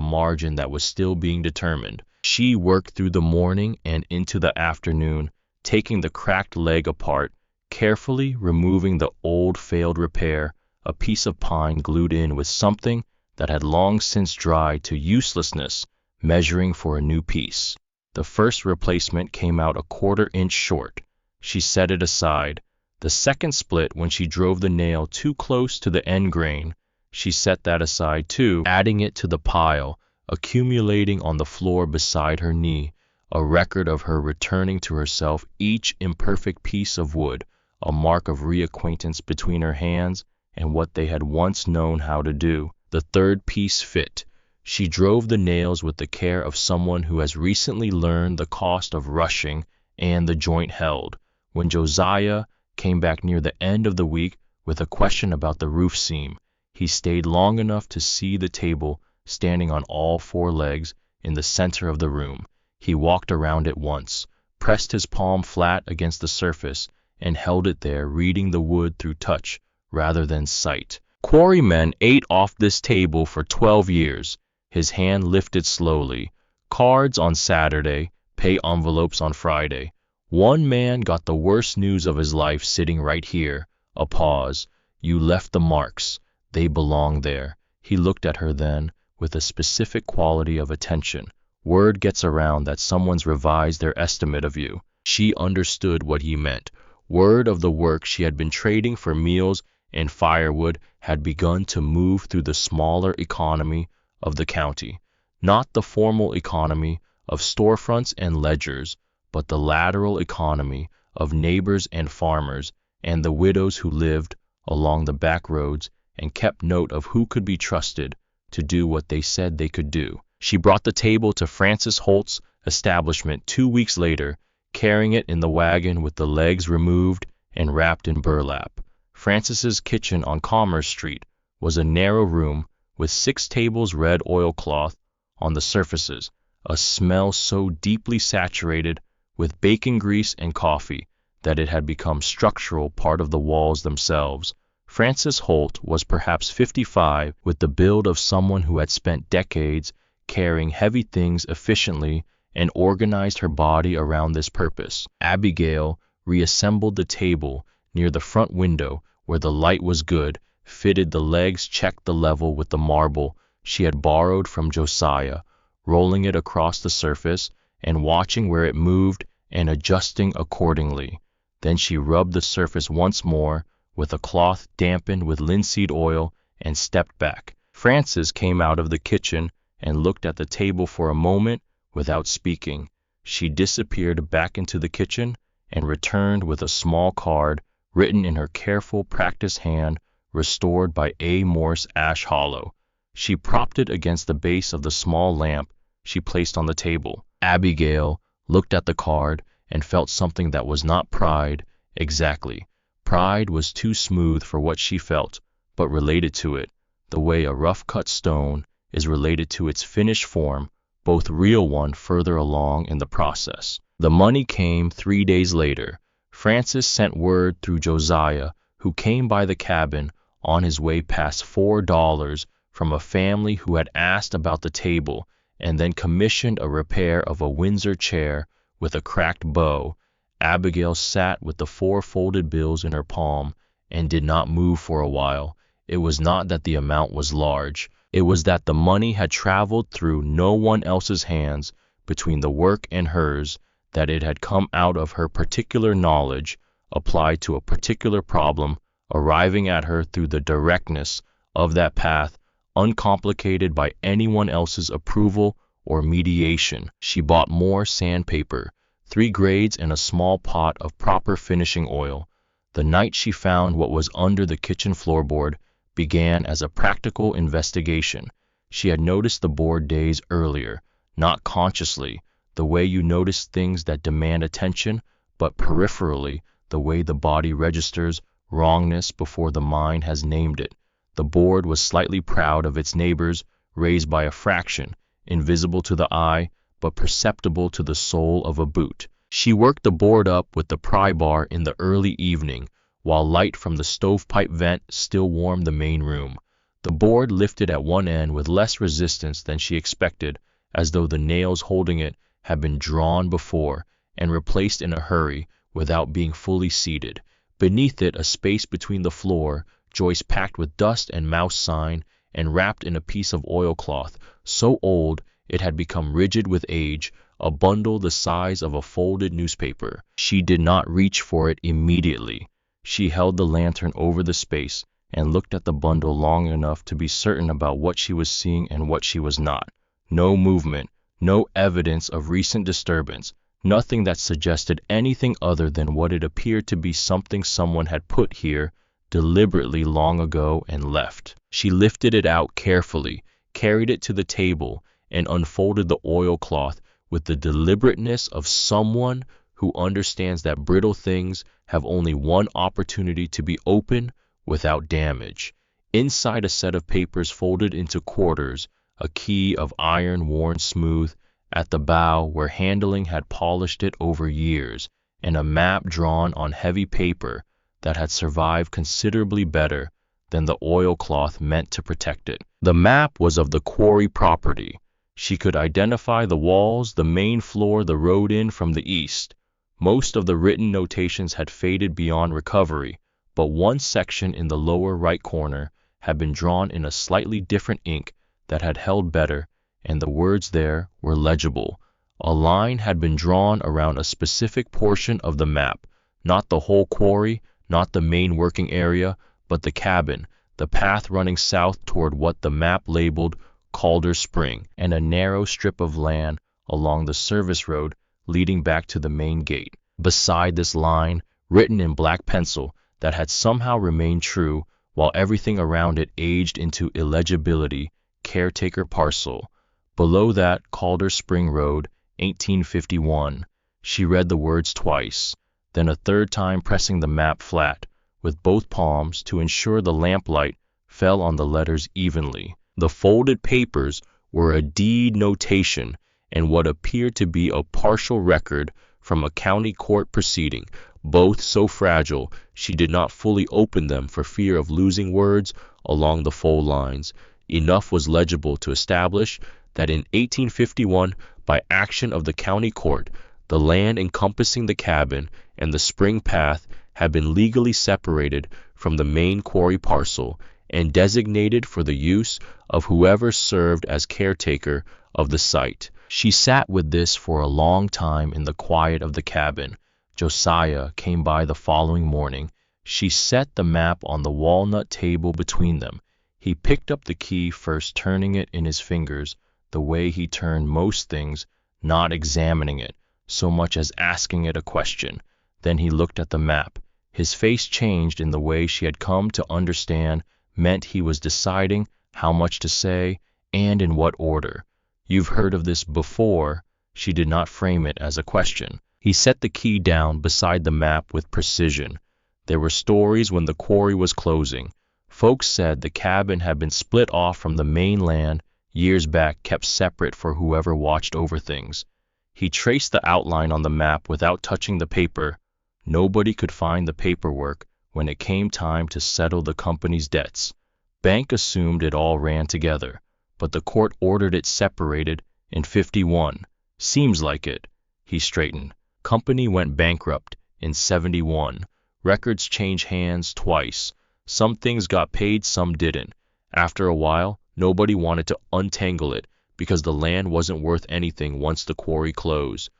margin that was still being determined. She worked through the morning and into the afternoon, taking the cracked leg apart, carefully removing the old failed repair, a piece of pine glued in with something that had long since dried to uselessness, measuring for a new piece. The first replacement came out a 1/4 inch short. She set it aside. The second split when she drove the nail too close to the end grain. She set that aside too, adding it to the pile, accumulating on the floor beside her knee, a record of her returning to herself each imperfect piece of wood, a mark of reacquaintance between her hands and what they had once known how to do. The third piece fit. She drove the nails with the care of someone who has recently learned the cost of rushing, and the joint held. When Josiah came back near the end of the week with a question about the roof seam, he stayed long enough to see the table standing on all 4 legs in the center of the room. He walked around it once, pressed his palm flat against the surface, and held it there, reading the wood through touch rather than sight. Quarrymen ate off this table for 12 years. His hand lifted slowly. Cards on Saturday, pay envelopes on Friday. One man got the worst news of his life sitting right here. A pause. You left the marks. They belong there. He looked at her then, with a specific quality of attention. Word gets around that someone's revised their estimate of you. She understood what he meant. Word of the work she had been trading for meals and firewood had begun to move through the smaller economy of the county. Not the formal economy of storefronts and ledgers, but the lateral economy of neighbors and farmers and the widows who lived along the back roads and kept note of who could be trusted to do what they said they could do. She brought the table to Francis Holt's establishment 2 weeks later, carrying it in the wagon with the legs removed and wrapped in burlap. Francis's kitchen on Commerce Street was a narrow room with 6 tables, red oilcloth on the surfaces, a smell so deeply saturated with bacon grease and coffee that it had become structural part of the walls themselves. Francis Holt was perhaps 55, with the build of someone who had spent decades carrying heavy things efficiently and organized her body around this purpose. Abigail reassembled the table near the front window where the light was good, fitted the legs, checked the level with the marble she had borrowed from Josiah, rolling it across the surface and watching where it moved and adjusting accordingly. Then she rubbed the surface once more with a cloth dampened with linseed oil and stepped back. Frances came out of the kitchen and looked at the table for a moment without speaking. She disappeared back into the kitchen and returned with a small card written in her careful, practiced hand, restored by A. Morse Ash Hollow. She propped it against the base of the small lamp she placed on the table. Abigail looked at the card and felt something that was not pride exactly. Pride was too smooth for what she felt, but related to it, the way a rough-cut stone is related to its finished form, both real one further along in the process. The money came 3 days later. Francis sent word through Josiah, who came by the cabin on his way past $4 from a family who had asked about the table and then commissioned a repair of a Windsor chair with a cracked bow. Abigail sat with the 4 folded bills in her palm and did not move for a while. It was not that the amount was large. It was that the money had traveled through no one else's hands between the work and hers, that it had come out of her particular knowledge, applied to a particular problem, arriving at her through the directness of that path, uncomplicated by anyone else's approval or mediation. She bought more sandpaper, 3 grades and a small pot of proper finishing oil. The night she found what was under the kitchen floorboard began as a practical investigation. She had noticed the board days earlier, not consciously, the way you notice things that demand attention, but peripherally, the way the body registers wrongness before the mind has named it. The board was slightly proud of its neighbors, raised by a fraction, invisible to the eye, but perceptible to the sole of a boot. She worked the board up with the pry bar in the early evening, while light from the stovepipe vent still warmed the main room. The board lifted at one end with less resistance than she expected, as though the nails holding it had been drawn before and replaced in a hurry without being fully seated. Beneath it, a space between the floor, joist packed with dust and mouse sign, and wrapped in a piece of oilcloth, so old it had become rigid with age, a bundle the size of a folded newspaper. She did not reach for it immediately. She held the lantern over the space and looked at the bundle long enough to be certain about what she was seeing and what she was not. No movement, no evidence of recent disturbance, nothing that suggested anything other than what it appeared to be something someone had put here deliberately long ago and left. She lifted it out carefully, carried it to the table, and unfolded the oilcloth with the deliberateness of someone who understands that brittle things have only one opportunity to be open without damage. Inside, a set of papers folded into quarters, a key of iron worn smooth at the bow where handling had polished it over years, and a map drawn on heavy paper that had survived considerably better than the oilcloth meant to protect it. The map was of the quarry property. She could identify the walls, the main floor, the road in from the east. Most of the written notations had faded beyond recovery, but one section in the lower right corner had been drawn in a slightly different ink that had held better, and the words there were legible. A line had been drawn around a specific portion of the map, not the whole quarry, not the main working area, but the cabin, the path running south toward what the map labeled Calder Spring, and a narrow strip of land along the service road leading back to the main gate. Beside this line, written in black pencil that had somehow remained true while everything around it aged into illegibility, caretaker parcel. Below that, Calder Spring Road, 1851. She read the words twice, then a third time, pressing the map flat with both palms to ensure the lamplight fell on the letters evenly. The folded papers were a deed notation and what appeared to be a partial record from a county court proceeding, both so fragile she did not fully open them for fear of losing words along the fold lines. Enough was legible to establish that in 1851, by action of the county court, the land encompassing the cabin and the spring path had been legally separated from the main quarry parcel and designated for the use of whoever served as caretaker of the site. She sat with this for a long time in the quiet of the cabin. Josiah came by the following morning. She set the map on the walnut table between them. He picked up the key, first turning it in his fingers the way he turned most things, not examining it so much as asking it a question. Then he looked at the map. His face changed in the way she had come to understand meant he was deciding how much to say and in what order. "You've heard of this before?" She did not frame it as a question. He set the key down beside the map with precision. There were stories when the quarry was closing. Folks said the cabin had been split off from the main land years back, kept separate for whoever watched over things. He traced the outline on the map without touching the paper. Nobody could find the paperwork when it came time to settle the company's debts. Bank assumed it all ran together, but the court ordered it separated in 51. Seems like it. He straightened. Company went bankrupt in 71. Records changed hands twice. Some things got paid, some didn't. After a while, nobody wanted to untangle it because the land wasn't worth anything once the quarry closed.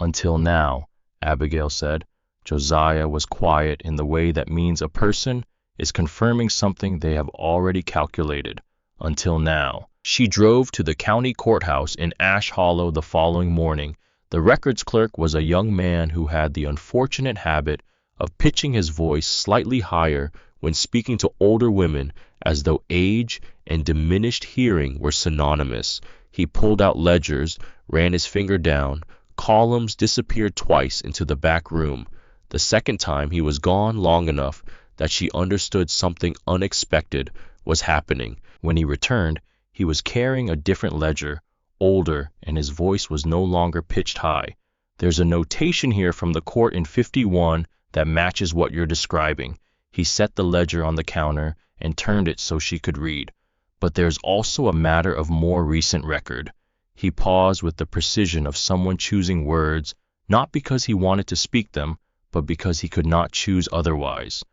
Until now, Abigail said. Josiah was quiet in the way that means a person is confirming something they have already calculated. Until now. She drove to the county courthouse in Ash Hollow the following morning. The records clerk was a young man who had the unfortunate habit of pitching his voice slightly higher when speaking to older women, as though age and diminished hearing were synonymous. He pulled out ledgers, ran his finger down. Columns disappeared twice into the back room. The second time he was gone long enough that she understood something unexpected was happening. When he returned, he was carrying a different ledger, older, and his voice was no longer pitched high. There's a notation here from the court in 51 that matches what you're describing. He set the ledger on the counter and turned it so she could read. But there's also a matter of more recent record. He paused with the precision of someone choosing words, not because he wanted to speak them, but because he could not choose otherwise.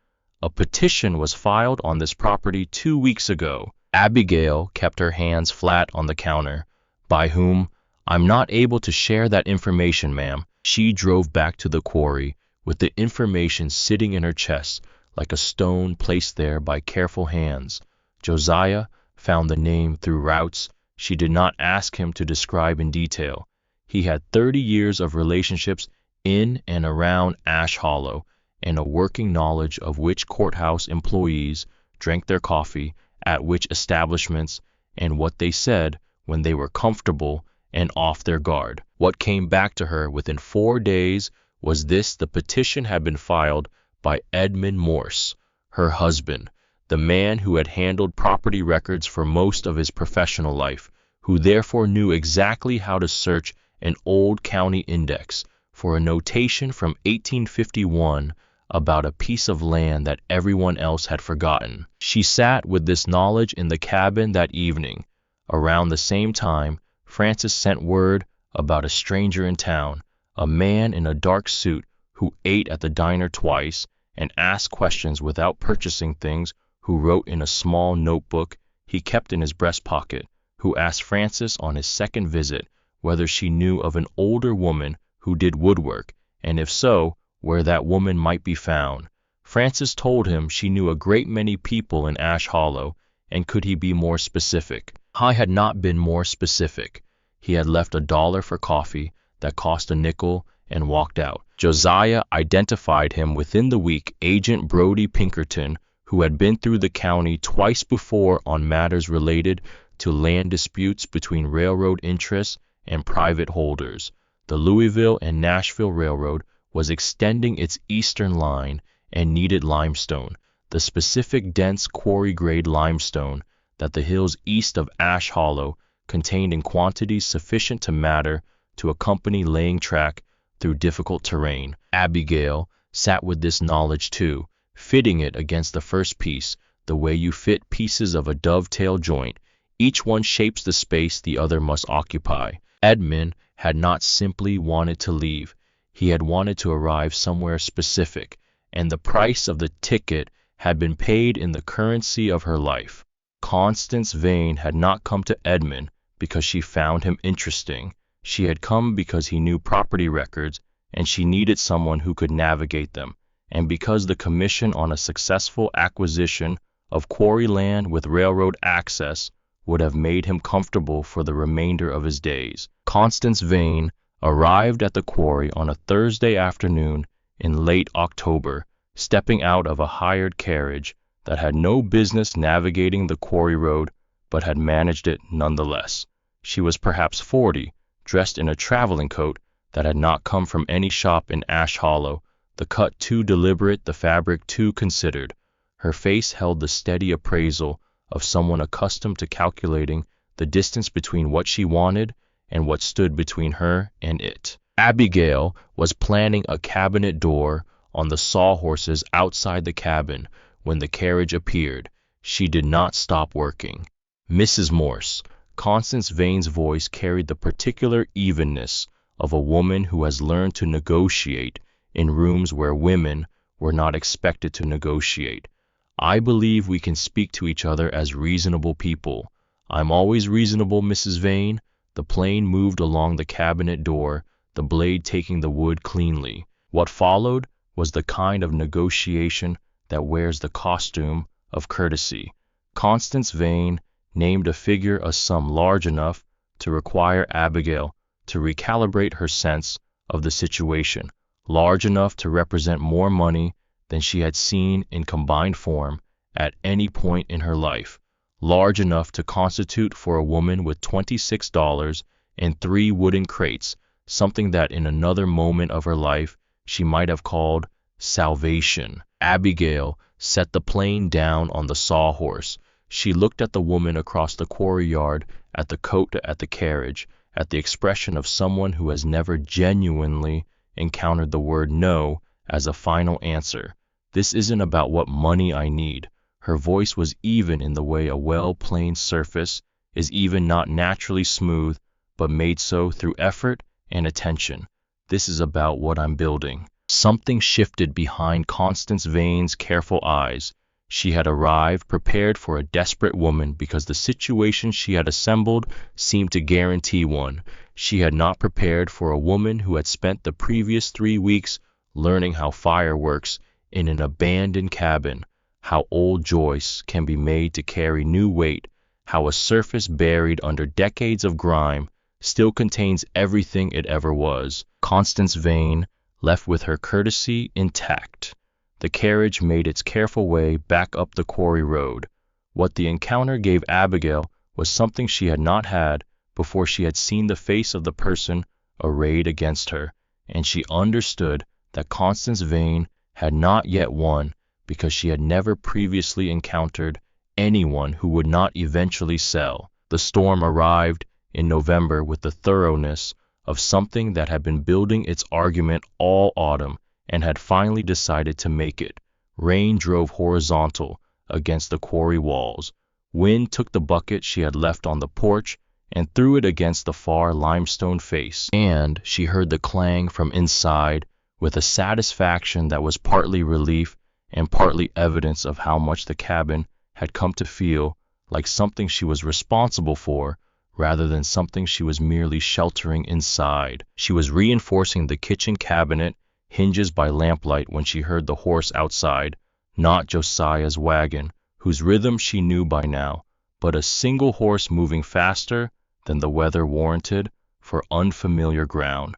A petition was filed on this property 2 weeks ago. Abigail kept her hands flat on the counter. By whom? I'm not able to share that information, ma'am. She drove back to the quarry with the information sitting in her chest like a stone placed there by careful hands. Josiah found the name through routes she did not ask him to describe in detail. He had 30 years of relationships in and around Ash Hollow and a working knowledge of which courthouse employees drank their coffee at which establishments and what they said when they were comfortable and off their guard. What came back to her within 4 days was this: the petition had been filed by Edmund Morse, her husband, the man who had handled property records for most of his professional life, who therefore knew exactly how to search an old county index for a notation from 1851 about a piece of land that everyone else had forgotten. She sat with this knowledge in the cabin that evening. Around the same time, Francis sent word about a stranger in town, a man in a dark suit who ate at the diner twice and asked questions without purchasing things, who wrote in a small notebook he kept in his breast pocket, who asked Francis on his second visit whether she knew of an older woman who did woodwork, and if so, where that woman might be found. Francis told him she knew a great many people in Ash Hollow, and could he be more specific? I had not been more specific. He had left $1 for coffee that cost a nickel and walked out. Josiah identified him within the week, Agent Brody Pinkerton, who had been through the county twice before on matters related to land disputes between railroad interests and private holders. The Louisville and Nashville Railroad was extending its eastern line and needed limestone, the specific dense quarry-grade limestone that the hills east of Ash Hollow contained in quantities sufficient to matter to a company laying track through difficult terrain. Abigail sat with this knowledge too, fitting it against the first piece, the way you fit pieces of a dovetail joint. Each one shapes the space the other must occupy. Edmund had not simply wanted to leave. He had wanted to arrive somewhere specific, and the price of the ticket had been paid in the currency of her life. Constance Vane had not come to Edmund because she found him interesting. She had come because he knew property records, and she needed someone who could navigate them, and because the commission on a successful acquisition of quarry land with railroad access would have made him comfortable for the remainder of his days. Constance Vane arrived at the quarry on a Thursday afternoon in late October, stepping out of a hired carriage that had no business navigating the quarry road, but had managed it nonetheless. She was perhaps 40, dressed in a traveling coat that had not come from any shop in Ash Hollow, the cut too deliberate, the fabric too considered. Her face held the steady appraisal of someone accustomed to calculating the distance between what she wanted and what stood between her and it. Abigail was planning a cabinet door on the sawhorses outside the cabin when the carriage appeared. She did not stop working. Mrs. Morse, Constance Vane's voice carried the particular evenness of a woman who has learned to negotiate in rooms where women were not expected to negotiate. I believe we can speak to each other as reasonable people. I'm always reasonable, Mrs. Vane. The plane moved along the cabinet door, the blade taking the wood cleanly. What followed was the kind of negotiation that wears the costume of courtesy. Constance Vane named a figure a sum large enough to require Abigail to recalibrate her sense of the situation, large enough to represent more money than she had seen in combined form at any point in her life, large enough to constitute for a woman with $26 and 3 wooden crates something that in another moment of her life she might have called salvation. Abigail set the plane down on the sawhorse. She looked at the woman across the quarry yard, at the coat, at the carriage, at the expression of someone who has never genuinely encountered the word no as a final answer. This isn't about what money I need. Her voice was even in the way a well-planed surface is even, not naturally smooth, but made so through effort and attention. This is about what I'm building. Something shifted behind Constance Vane's careful eyes. She had arrived prepared for a desperate woman because the situation she had assembled seemed to guarantee one. She had not prepared for a woman who had spent the previous 3 weeks learning how fire works in an abandoned cabin, how old joists can be made to carry new weight, how a surface buried under decades of grime still contains everything it ever was. Constance Vane left with her courtesy intact. The carriage made its careful way back up the quarry road. What the encounter gave Abigail was something she had not had before she had seen the face of the person arrayed against her, and she understood that Constance Vane had not yet won because she had never previously encountered anyone who would not eventually sell. The storm arrived in November with the thoroughness of something that had been building its argument all autumn and had finally decided to make it. Rain drove horizontal against the quarry walls. Wind took the bucket she had left on the porch and threw it against the far limestone face, and she heard the clang from inside with a satisfaction that was partly relief and partly evidence of how much the cabin had come to feel like something she was responsible for rather than something she was merely sheltering inside. She was reinforcing the kitchen cabinet hinges by lamplight when she heard the horse outside, not Josiah's wagon, whose rhythm she knew by now, but a single horse moving faster than the weather warranted for unfamiliar ground.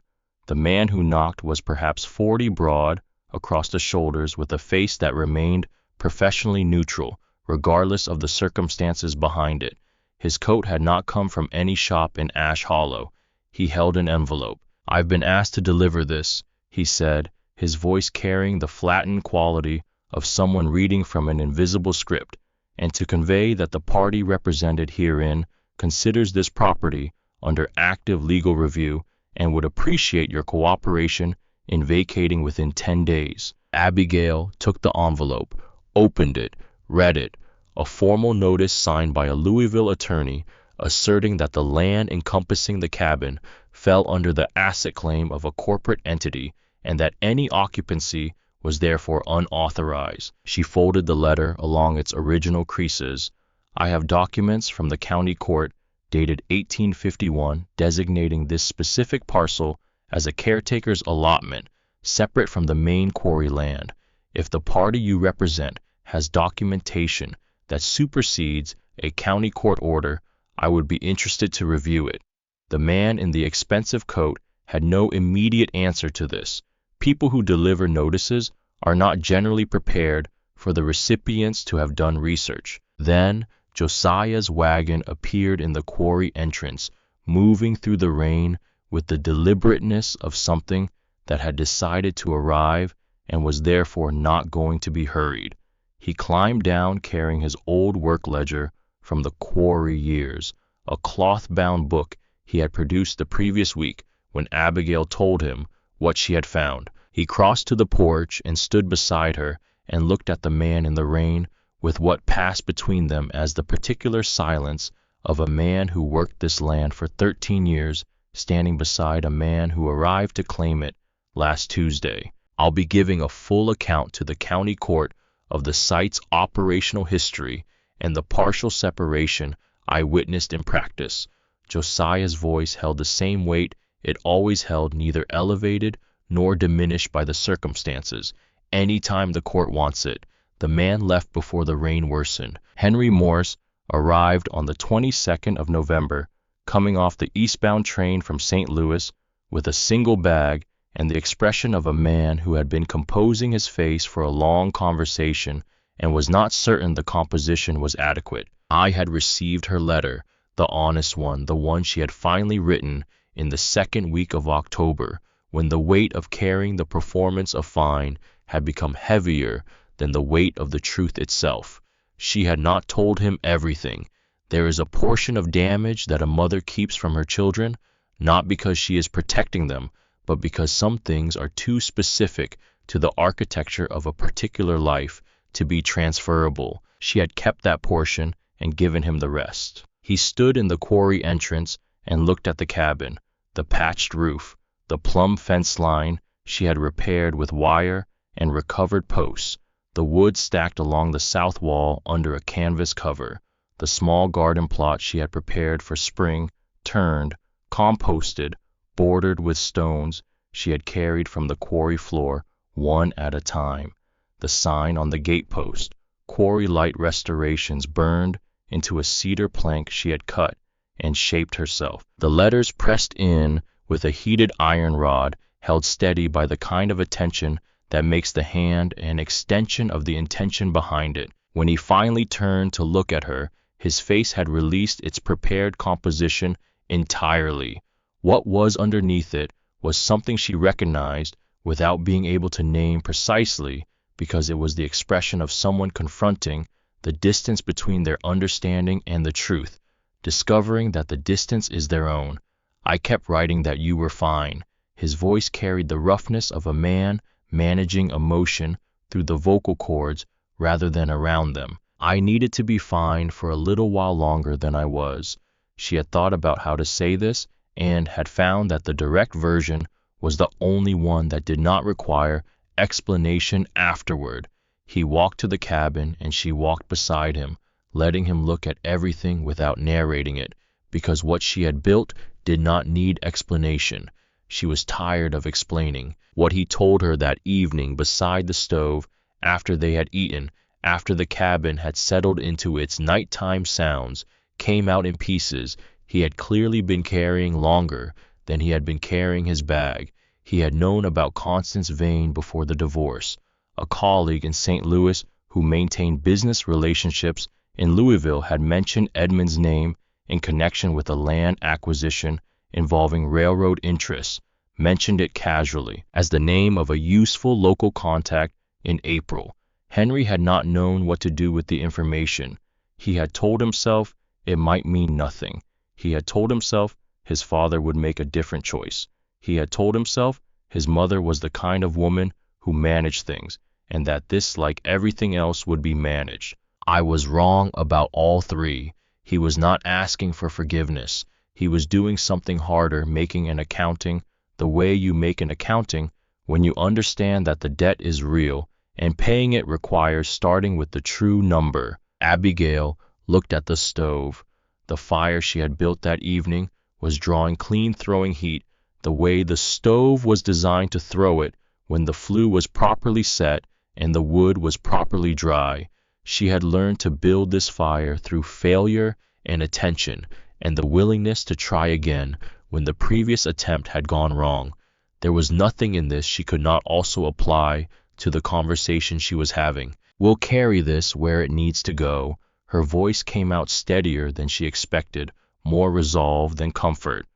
The man who knocked was perhaps 40 broad across the shoulders, with a face that remained professionally neutral, regardless of the circumstances behind it. His coat had not come from any shop in Ash Hollow. He held an envelope. "I've been asked to deliver this," he said, his voice carrying the flattened quality of someone reading from an invisible script, "and to convey that the party represented herein considers this property under active legal review and would appreciate your cooperation in vacating within 10 days. Abigail took the envelope, opened it, read it, a formal notice signed by a Louisville attorney asserting that the land encompassing the cabin fell under the asset claim of a corporate entity and that any occupancy was therefore unauthorized. She folded the letter along its original creases. "I have documents from the county court dated 1851 designating this specific parcel as a caretaker's allotment, separate from the main quarry land. If the party you represent has documentation that supersedes a county court order, I would be interested to review it." The man in the expensive coat had no immediate answer to this. People who deliver notices are not generally prepared for the recipients to have done research. Then Josiah's wagon appeared in the quarry entrance, moving through the rain with the deliberateness of something that had decided to arrive and was therefore not going to be hurried. He climbed down carrying his old work ledger from the quarry years, a cloth-bound book he had produced the previous week when Abigail told him what she had found. He crossed to the porch and stood beside her and looked at the man in the rain with what passed between them as the particular silence of a man who worked this land for 13 years standing beside a man who arrived to claim it last Tuesday. I'll be giving a full account to the county court of the site's operational history and the partial separation I witnessed in practice. Josiah's voice held the same weight it always held, neither elevated nor diminished by the circumstances. Anytime the court wants it. The man left before the rain worsened. Henry Morse arrived on the 22nd of November, coming off the eastbound train from St. Louis with a single bag and the expression of a man who had been composing his face for a long conversation and was not certain the composition was adequate. I had received her letter, the honest one, the one she had finally written in the second week of October, when the weight of carrying the performance of fine had become heavier than the weight of the truth itself. She had not told him everything. There is a portion of damage that a mother keeps from her children, not because she is protecting them, but because some things are too specific to the architecture of a particular life to be transferable. She had kept that portion and given him the rest. He stood in the quarry entrance and looked at the cabin, the patched roof, the plumb fence line she had repaired with wire and recovered posts, the wood stacked along the south wall under a canvas cover, the small garden plot she had prepared for spring, turned, composted, bordered with stones she had carried from the quarry floor one at a time, the sign on the gatepost, Quarry Light Restorations, burned into a cedar plank she had cut and shaped herself, the letters pressed in with a heated iron rod, held steady by the kind of attention that makes the hand an extension of the intention behind it. When he finally turned to look at her, his face had released its prepared composition entirely. What was underneath it was something she recognized without being able to name precisely, because it was the expression of someone confronting the distance between their understanding and the truth, discovering that the distance is their own. I kept writing that you were fine. His voice carried the roughness of a man managing emotion through the vocal cords rather than around them. I needed to be fine for a little while longer than I was. She had thought about how to say this and had found that the direct version was the only one that did not require explanation afterward. He walked to the cabin and she walked beside him, letting him look at everything without narrating it, because what she had built did not need explanation. She was tired of explaining. What he told her that evening beside the stove, after they had eaten, after the cabin had settled into its nighttime sounds, came out in pieces. He had clearly been carrying longer than he had been carrying his bag. He had known about Constance Vane before the divorce. A colleague in St. Louis who maintained business relationships in Louisville had mentioned Edmund's name in connection with a land acquisition involving railroad interests, mentioned it casually as the name of a useful local contact in April. Henry had not known what to do with the information. He had told himself it might mean nothing. He had told himself his father would make a different choice. He had told himself his mother was the kind of woman who managed things, and that this, like everything else, would be managed. I was wrong about all three. He was not asking for forgiveness. He was doing something harder, making an accounting the way you make an accounting when you understand that the debt is real, and paying it requires starting with the true number. Abigail looked at the stove. The fire she had built that evening was drawing clean, throwing heat the way the stove was designed to throw it when the flue was properly set and the wood was properly dry. She had learned to build this fire through failure and attention and the willingness to try again when the previous attempt had gone wrong. There was nothing in this she could not also apply to the conversation she was having. We'll carry this where it needs to go. Her voice came out steadier than she expected, more resolve than comfort.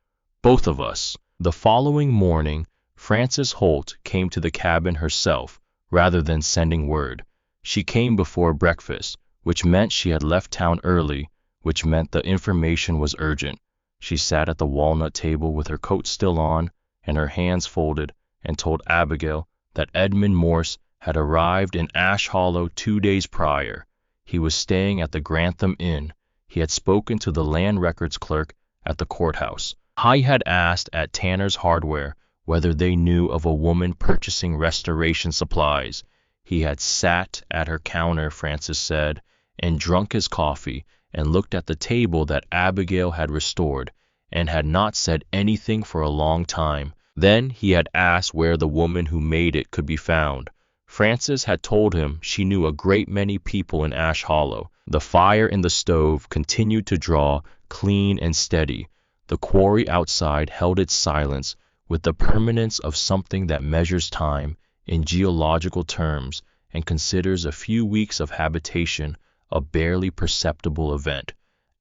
Both of us. The following morning, Frances Holt came to the cabin herself, rather than sending word. She came before breakfast, which meant she had left town early, which meant the information was urgent. She sat at the walnut table with her coat still on and her hands folded, and told Abigail that Edmund Morse had arrived in Ash Hollow 2 days prior. He was staying at the Grantham Inn. He had spoken to the land records clerk at the courthouse. He had asked at Tanner's Hardware whether they knew of a woman purchasing restoration supplies. He had sat at her counter, Francis said, and drunk his coffee, and looked at the table that Abigail had restored, and had not said anything for a long time. Then he had asked where the woman who made it could be found. Francis had told him she knew a great many people in Ash Hollow. The fire in the stove continued to draw, clean and steady. The quarry outside held its silence with the permanence of something that measures time in geological terms and considers a few weeks of habitation a barely perceptible event.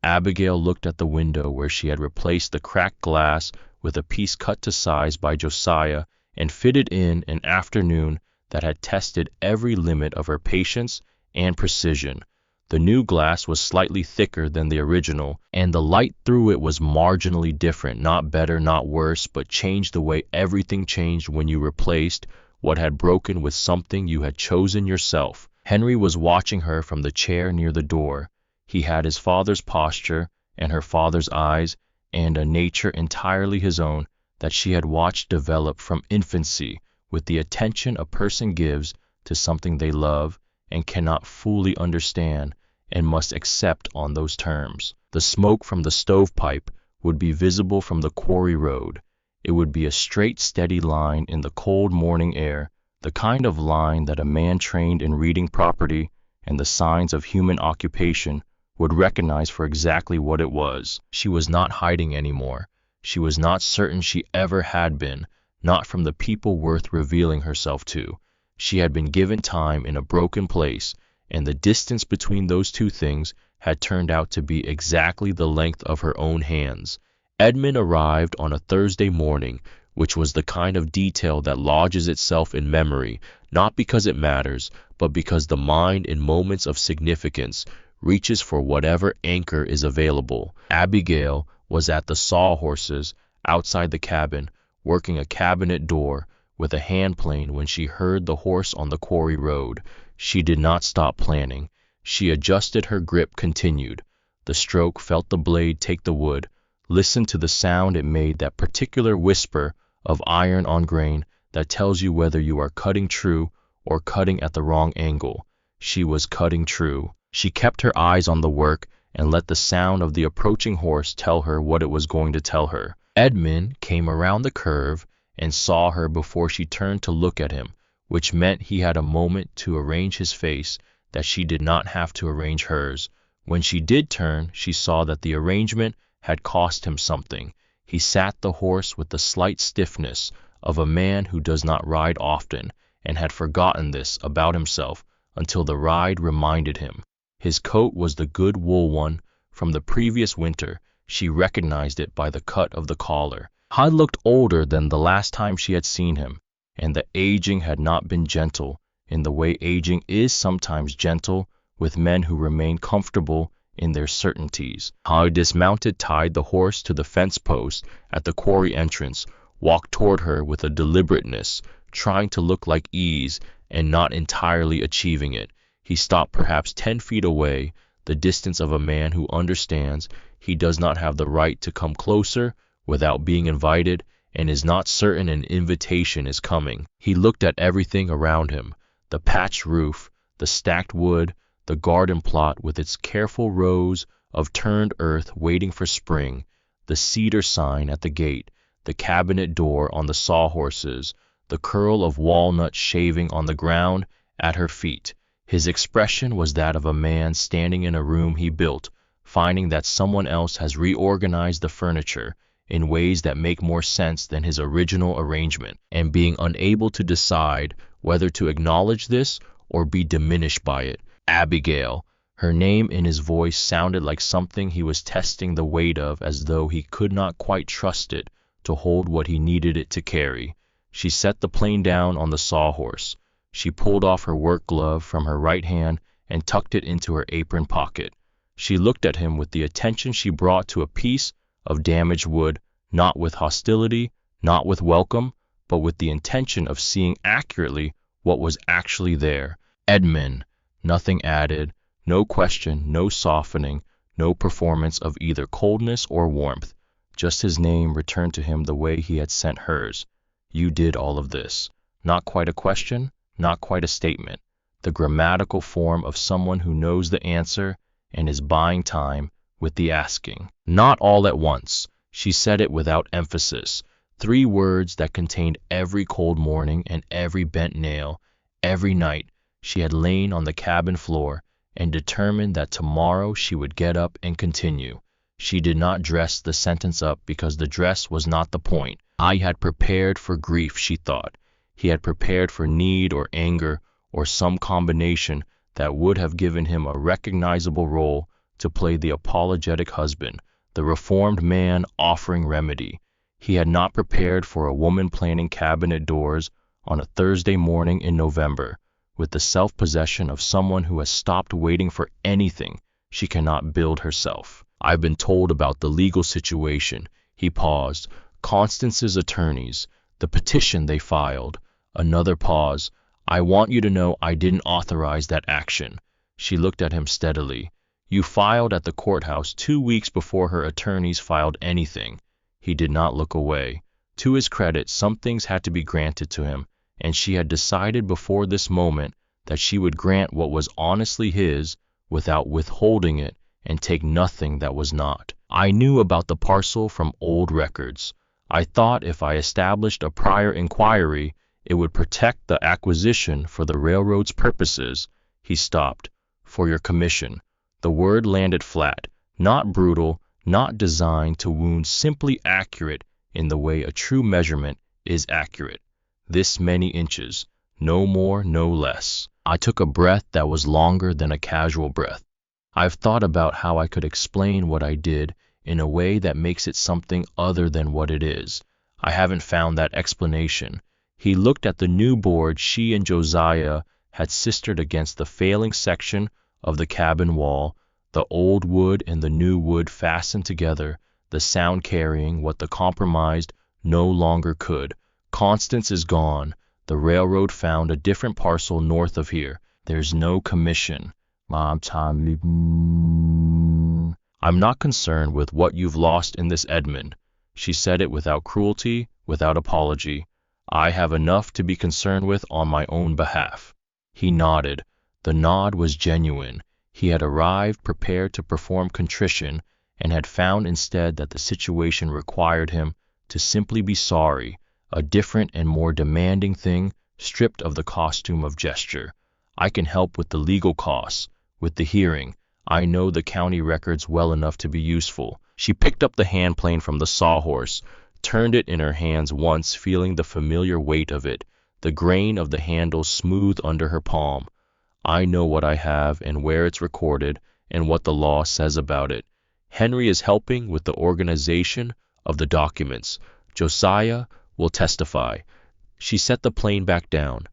Abigail looked at the window where she had replaced the cracked glass with a piece cut to size by Josiah and fitted in an afternoon that had tested every limit of her patience and precision. The new glass was slightly thicker than the original, and the light through it was marginally different, not better, not worse, but changed the way everything changed when you replaced what had broken with something you had chosen yourself. Henry was watching her from the chair near the door. He had his father's posture and her father's eyes, and a nature entirely his own that she had watched develop from infancy with the attention a person gives to something they love and cannot fully understand and must accept on those terms. The smoke from the stovepipe would be visible from the quarry road. It would be a straight, steady line in the cold morning air, the kind of line that a man trained in reading property and the signs of human occupation would recognize for exactly what it was. She was not hiding anymore. She was not certain she ever had been, not from the people worth revealing herself to. She had been given time in a broken place, and the distance between those two things had turned out to be exactly the length of her own hands. Edmund arrived on a Thursday morning, which was the kind of detail that lodges itself in memory, not because it matters, but because the mind in moments of significance reaches for whatever anchor is available. Abigail was at the sawhorses outside the cabin, working a cabinet door with a hand plane when she heard the horse on the quarry road. She did not stop planning. She adjusted her grip, continued. The stroke, felt the blade take the wood, listened to the sound it made, that particular whisper of iron on grain that tells you whether you are cutting true or cutting at the wrong angle. She was cutting true. She kept her eyes on the work and let the sound of the approaching horse tell her what it was going to tell her. Edmund came around the curve and saw her before she turned to look at him, which meant he had a moment to arrange his face, that she did not have to arrange hers. When she did turn, she saw that the arrangement had cost him something. He sat the horse with the slight stiffness of a man who does not ride often, and had forgotten this about himself until the ride reminded him. His coat was the good wool one from the previous winter. She recognized it by the cut of the collar. He looked older than the last time she had seen him, and the aging had not been gentle in the way aging is sometimes gentle with men who remain comfortable in their certainties. He dismounted, tied the horse to the fence post at the quarry entrance, walked toward her with a deliberateness, trying to look like ease and not entirely achieving it. He stopped perhaps 10 feet away, the distance of a man who understands he does not have the right to come closer without being invited, and is not certain an invitation is coming. He looked at everything around him, the patched roof, the stacked wood, the garden plot with its careful rows of turned earth waiting for spring, the cedar sign at the gate, the cabinet door on the sawhorses, the curl of walnut shaving on the ground at her feet. His expression was that of a man standing in a room he built, finding that someone else has reorganized the furniture in ways that make more sense than his original arrangement, and being unable to decide whether to acknowledge this or be diminished by it. Abigail. Her name in his voice sounded like something he was testing the weight of, as though he could not quite trust it to hold what he needed it to carry. She set the plane down on the sawhorse. She pulled off her work glove from her right hand and tucked it into her apron pocket. She looked at him with the attention she brought to a piece of damaged wood, not with hostility, not with welcome, but with the intention of seeing accurately what was actually there. Edmund, nothing added, no question, no softening, no performance of either coldness or warmth, just his name returned to him the way he had sent hers. You did all of this. Not quite a question, not quite a statement. The grammatical form of someone who knows the answer and is buying time with the asking. Not all at once. She said it without emphasis. 3 words that contained every cold morning and every bent nail, every night she had lain on the cabin floor and determined that tomorrow she would get up and continue. She did not dress the sentence up because the dress was not the point. I had prepared for grief, she thought. He had prepared for need or anger or some combination that would have given him a recognizable role to play the apologetic husband, the reformed man offering remedy. He had not prepared for a woman planning cabinet doors on a Thursday morning in November, with the self-possession of someone who has stopped waiting for anything she cannot build herself. I've been told about the legal situation. He paused. Constance's attorneys, the petition they filed. Another pause. I want you to know I didn't authorize that action. She looked at him steadily. You filed at the courthouse 2 weeks before her attorneys filed anything. He did not look away. To his credit, some things had to be granted to him, and she had decided before this moment that she would grant what was honestly his without withholding it and take nothing that was not. I knew about the parcel from old records. I thought if I established a prior inquiry, it would protect the acquisition for the railroad's purposes. He stopped. For your commission. The word landed flat, not brutal, not designed to wound, simply accurate in the way a true measurement is accurate. This many inches, no more, no less. I took a breath that was longer than a casual breath. I've thought about how I could explain what I did in a way that makes it something other than what it is. I haven't found that explanation. He looked at the new board she and Josiah had sistered against the failing section of the cabin wall, the old wood and the new wood fastened together, the sound carrying what the compromised no longer could. Constance is gone. The railroad found a different parcel north of here. There's no commission. I'm not concerned with what you've lost in this, Edmund. She said it without cruelty, without apology. I have enough to be concerned with on my own behalf. He nodded. The nod was genuine. He had arrived prepared to perform contrition and had found instead that the situation required him to simply be sorry, a different and more demanding thing, stripped of the costume of gesture. I can help with the legal costs, with the hearing. I know the county records well enough to be useful. She picked up the hand plane from the sawhorse, turned it in her hands once, feeling the familiar weight of it, the grain of the handle smooth under her palm. I know what I have and where it's recorded and what the law says about it. Henry is helping with the organization of the documents. Josiah will testify. She set the plane back down.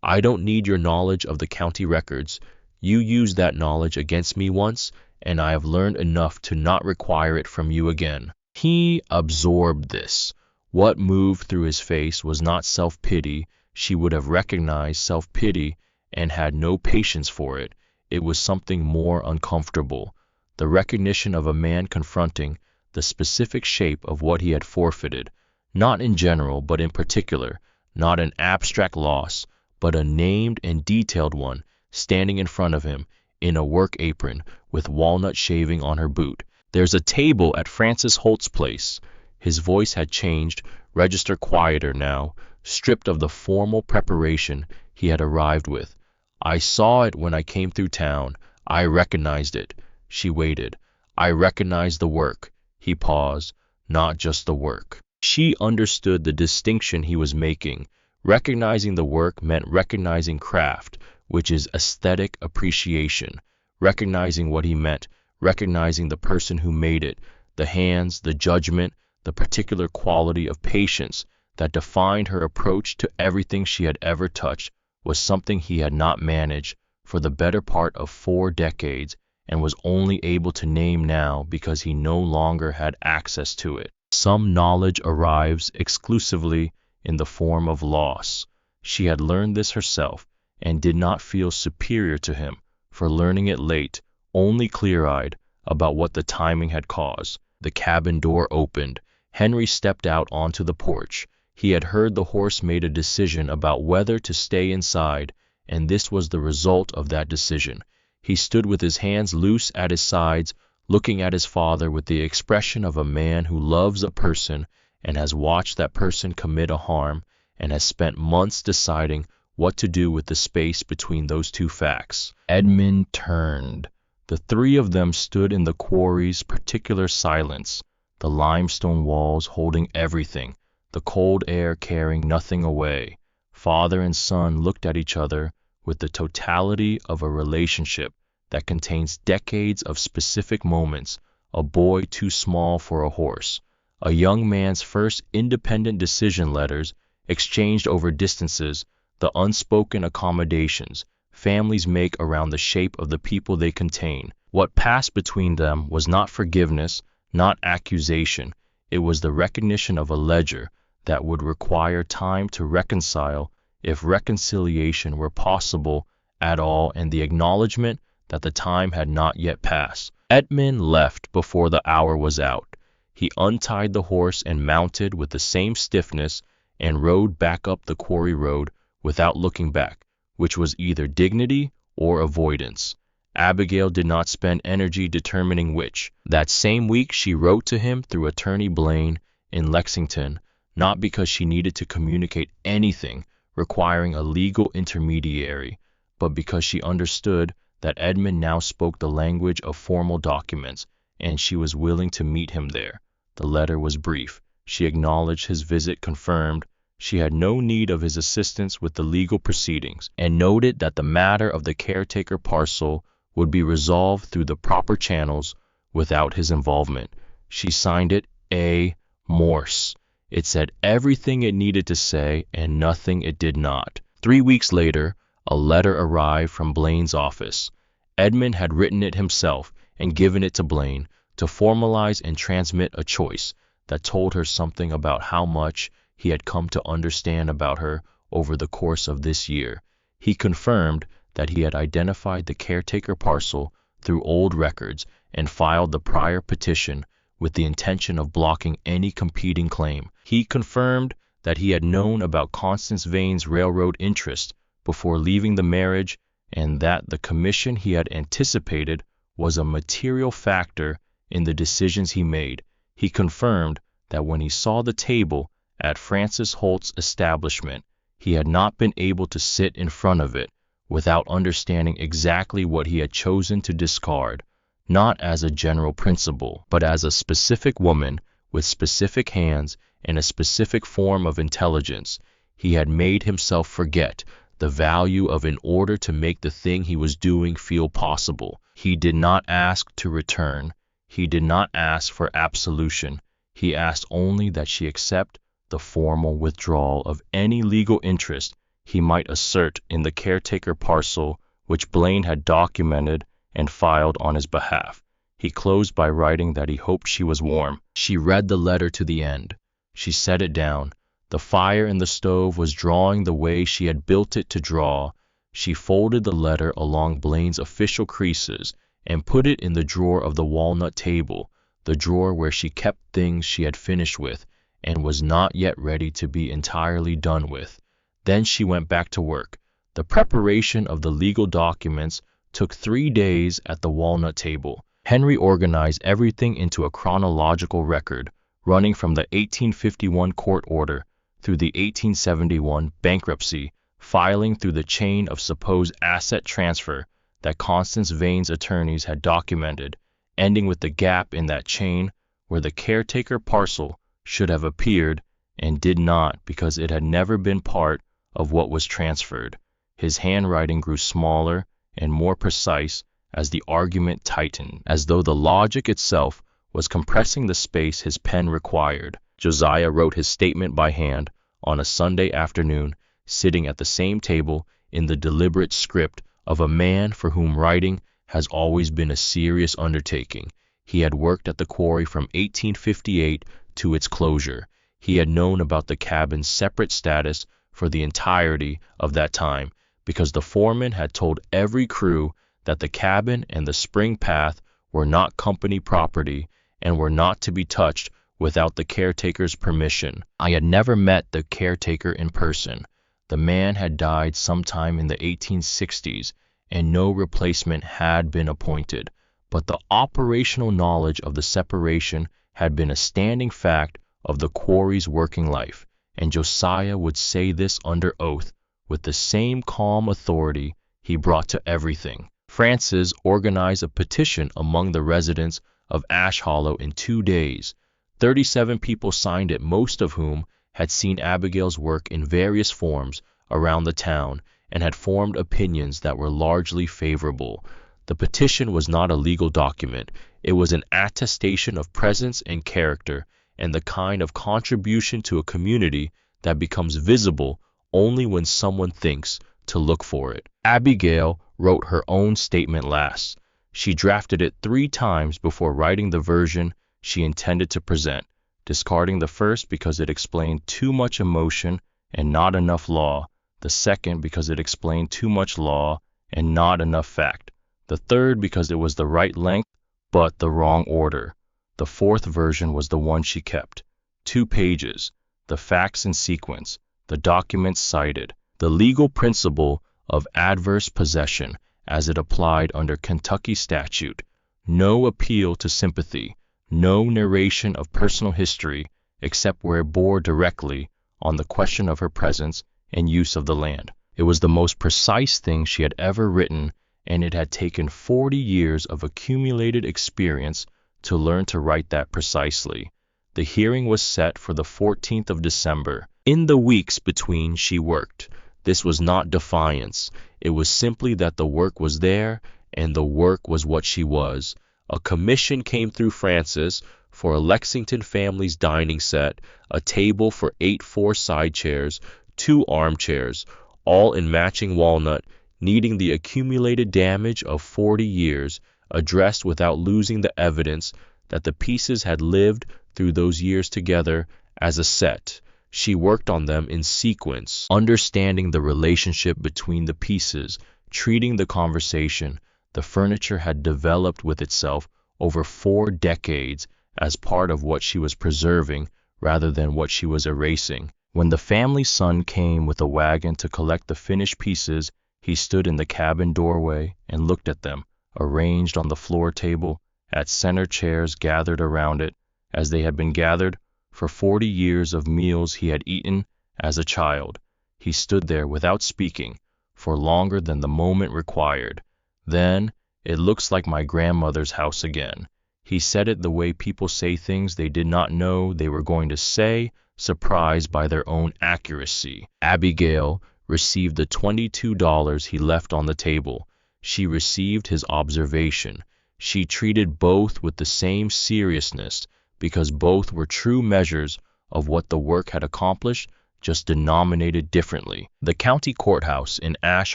I don't need your knowledge of the county records. You used that knowledge against me once, and I have learned enough to not require it from you again. He absorbed this. What moved through his face was not self-pity. She would have recognized self-pity and had no patience for it. It was something more uncomfortable. The recognition of a man confronting the specific shape of what he had forfeited, not in general, but in particular, not an abstract loss, but a named and detailed one, standing in front of him, in a work apron, with walnut shaving on her boot. There's a table at Francis Holt's place. His voice had changed, register quieter now, stripped of the formal preparation he had arrived with. I saw it when I came through town. I recognized it. She waited. I recognized the work. He paused. Not just the work. She understood the distinction he was making. Recognizing the work meant recognizing craft, which is aesthetic appreciation. Recognizing what he meant, recognizing the person who made it, the hands, the judgment, the particular quality of patience that defined her approach to everything she had ever touched, was something he had not managed for the better part of 4 decades and was only able to name now because he no longer had access to it. Some knowledge arrives exclusively in the form of loss. She had learned this herself and did not feel superior to him for learning it late, only clear-eyed about what the timing had caused. The cabin door opened. Henry stepped out onto the porch. He had heard the horse made a decision about whether to stay inside, and this was the result of that decision. He stood with his hands loose at his sides, looking at his father with the expression of a man who loves a person and has watched that person commit a harm and has spent months deciding what to do with the space between those two facts. Edmund turned. The three of them stood in the quarry's particular silence, the limestone walls holding everything, the cold air carrying nothing away. Father and son looked at each other with the totality of a relationship that contains decades of specific moments, a boy too small for a horse, a young man's first independent decision letters exchanged over distances, the unspoken accommodations families make around the shape of the people they contain. What passed between them was not forgiveness, not accusation. It was the recognition of a ledger that would require time to reconcile, if reconciliation were possible at all, and the acknowledgement that the time had not yet passed. Edmund left before the hour was out. He untied the horse and mounted with the same stiffness and rode back up the quarry road without looking back, which was either dignity or avoidance. Abigail did not spend energy determining which. That same week she wrote to him through Attorney Blaine in Lexington, not because she needed to communicate anything requiring a legal intermediary, but because she understood that Edmund now spoke the language of formal documents, and she was willing to meet him there. The letter was brief. She acknowledged his visit, confirmed she had no need of his assistance with the legal proceedings, and noted that the matter of the caretaker parcel would be resolved through the proper channels without his involvement. She signed it A. Morse. It said everything it needed to say and nothing it did not. 3 weeks later, a letter arrived from Blaine's office. Edmund had written it himself and given it to Blaine to formalize and transmit a choice that told her something about how much he had come to understand about her over the course of this year. He confirmed that he had identified the caretaker parcel through old records and filed the prior petition with the intention of blocking any competing claim. He confirmed that he had known about Constance Vane's railroad interest before leaving the marriage, and that the commission he had anticipated was a material factor in the decisions he made. He confirmed that when he saw the table at Francis Holt's establishment, he had not been able to sit in front of it without understanding exactly what he had chosen to discard, not as a general principle, but as a specific woman with specific hands and a specific form of intelligence. He had made himself forget the value of in order to make the thing he was doing feel possible. He did not ask to return. He did not ask for absolution. He asked only that she accept the formal withdrawal of any legal interest he might assert in the caretaker parcel which Blaine had documented and filed on his behalf. He closed by writing that he hoped she was warm. She read the letter to the end. She set it down. The fire in the stove was drawing the way she had built it to draw. She folded the letter along Blaine's official creases and put it in the drawer of the walnut table, the drawer where she kept things she had finished with and was not yet ready to be entirely done with. Then she went back to work. The preparation of the legal documents took 3 days at the walnut table. Henry organized everything into a chronological record, running from the 1851 court order through the 1871 bankruptcy, filing through the chain of supposed asset transfer that Constance Vane's attorneys had documented, ending with the gap in that chain where the caretaker parcel should have appeared and did not because it had never been part of what was transferred. His handwriting grew smaller and more precise as the argument tightened, as though the logic itself was compressing the space his pen required. Josiah wrote his statement by hand on a Sunday afternoon, sitting at the same table in the deliberate script of a man for whom writing has always been a serious undertaking. He had worked at the quarry from 1858 to to its closure. He had known about the cabin's separate status for the entirety of that time because the foreman had told every crew that the cabin and the spring path were not company property and were not to be touched without the caretaker's permission. I had never met the caretaker in person. The man had died sometime in the 1860s, and no replacement had been appointed. But the operational knowledge of the separation had been a standing fact of the quarry's working life, and Josiah would say this under oath with the same calm authority he brought to everything. Francis organized a petition among the residents of Ash Hollow in 2 days. 37 people signed it, most of whom had seen Abigail's work in various forms around the town and had formed opinions that were largely favorable. The petition was not a legal document. It was an attestation of presence and character, and the kind of contribution to a community that becomes visible only when someone thinks to look for it. Abigail wrote her own statement last. She drafted it 3 times before writing the version she intended to present, discarding the first because it explained too much emotion and not enough law, the second because it explained too much law and not enough fact, the third because it was the right length but the wrong order. The 4th version was the one she kept. 2 pages, the facts in sequence, the documents cited, the legal principle of adverse possession as it applied under Kentucky statute, no appeal to sympathy, no narration of personal history except where it bore directly on the question of her presence and use of the land. It was the most precise thing she had ever written, and it had taken 40 years of accumulated experience to learn to write that precisely. The hearing was set for the 14th of December. In the weeks between, she worked. This was not defiance. It was simply that the work was there, and the work was what she was. A commission came through Francis for a Lexington family's dining set, a table for 8 4-side chairs, 2 armchairs, all in matching walnut, needing the accumulated damage of 40 years, addressed without losing the evidence that the pieces had lived through those years together as a set. She worked on them in sequence, understanding the relationship between the pieces, treating the conversation the furniture had developed with itself over 4 decades as part of what she was preserving rather than what she was erasing. When the family son came with a wagon to collect the finished pieces, he stood in the cabin doorway and looked at them, arranged on the floor table, at center chairs gathered around it, as they had been gathered for 40 years of meals he had eaten as a child. He stood there without speaking for longer than the moment required. Then, "It looks like my grandmother's house again." He said it the way people say things they did not know they were going to say, surprised by their own accuracy. Abigail received the $22 he left on the table. She received his observation. She treated both with the same seriousness because both were true measures of what the work had accomplished, just denominated differently. The county courthouse in Ash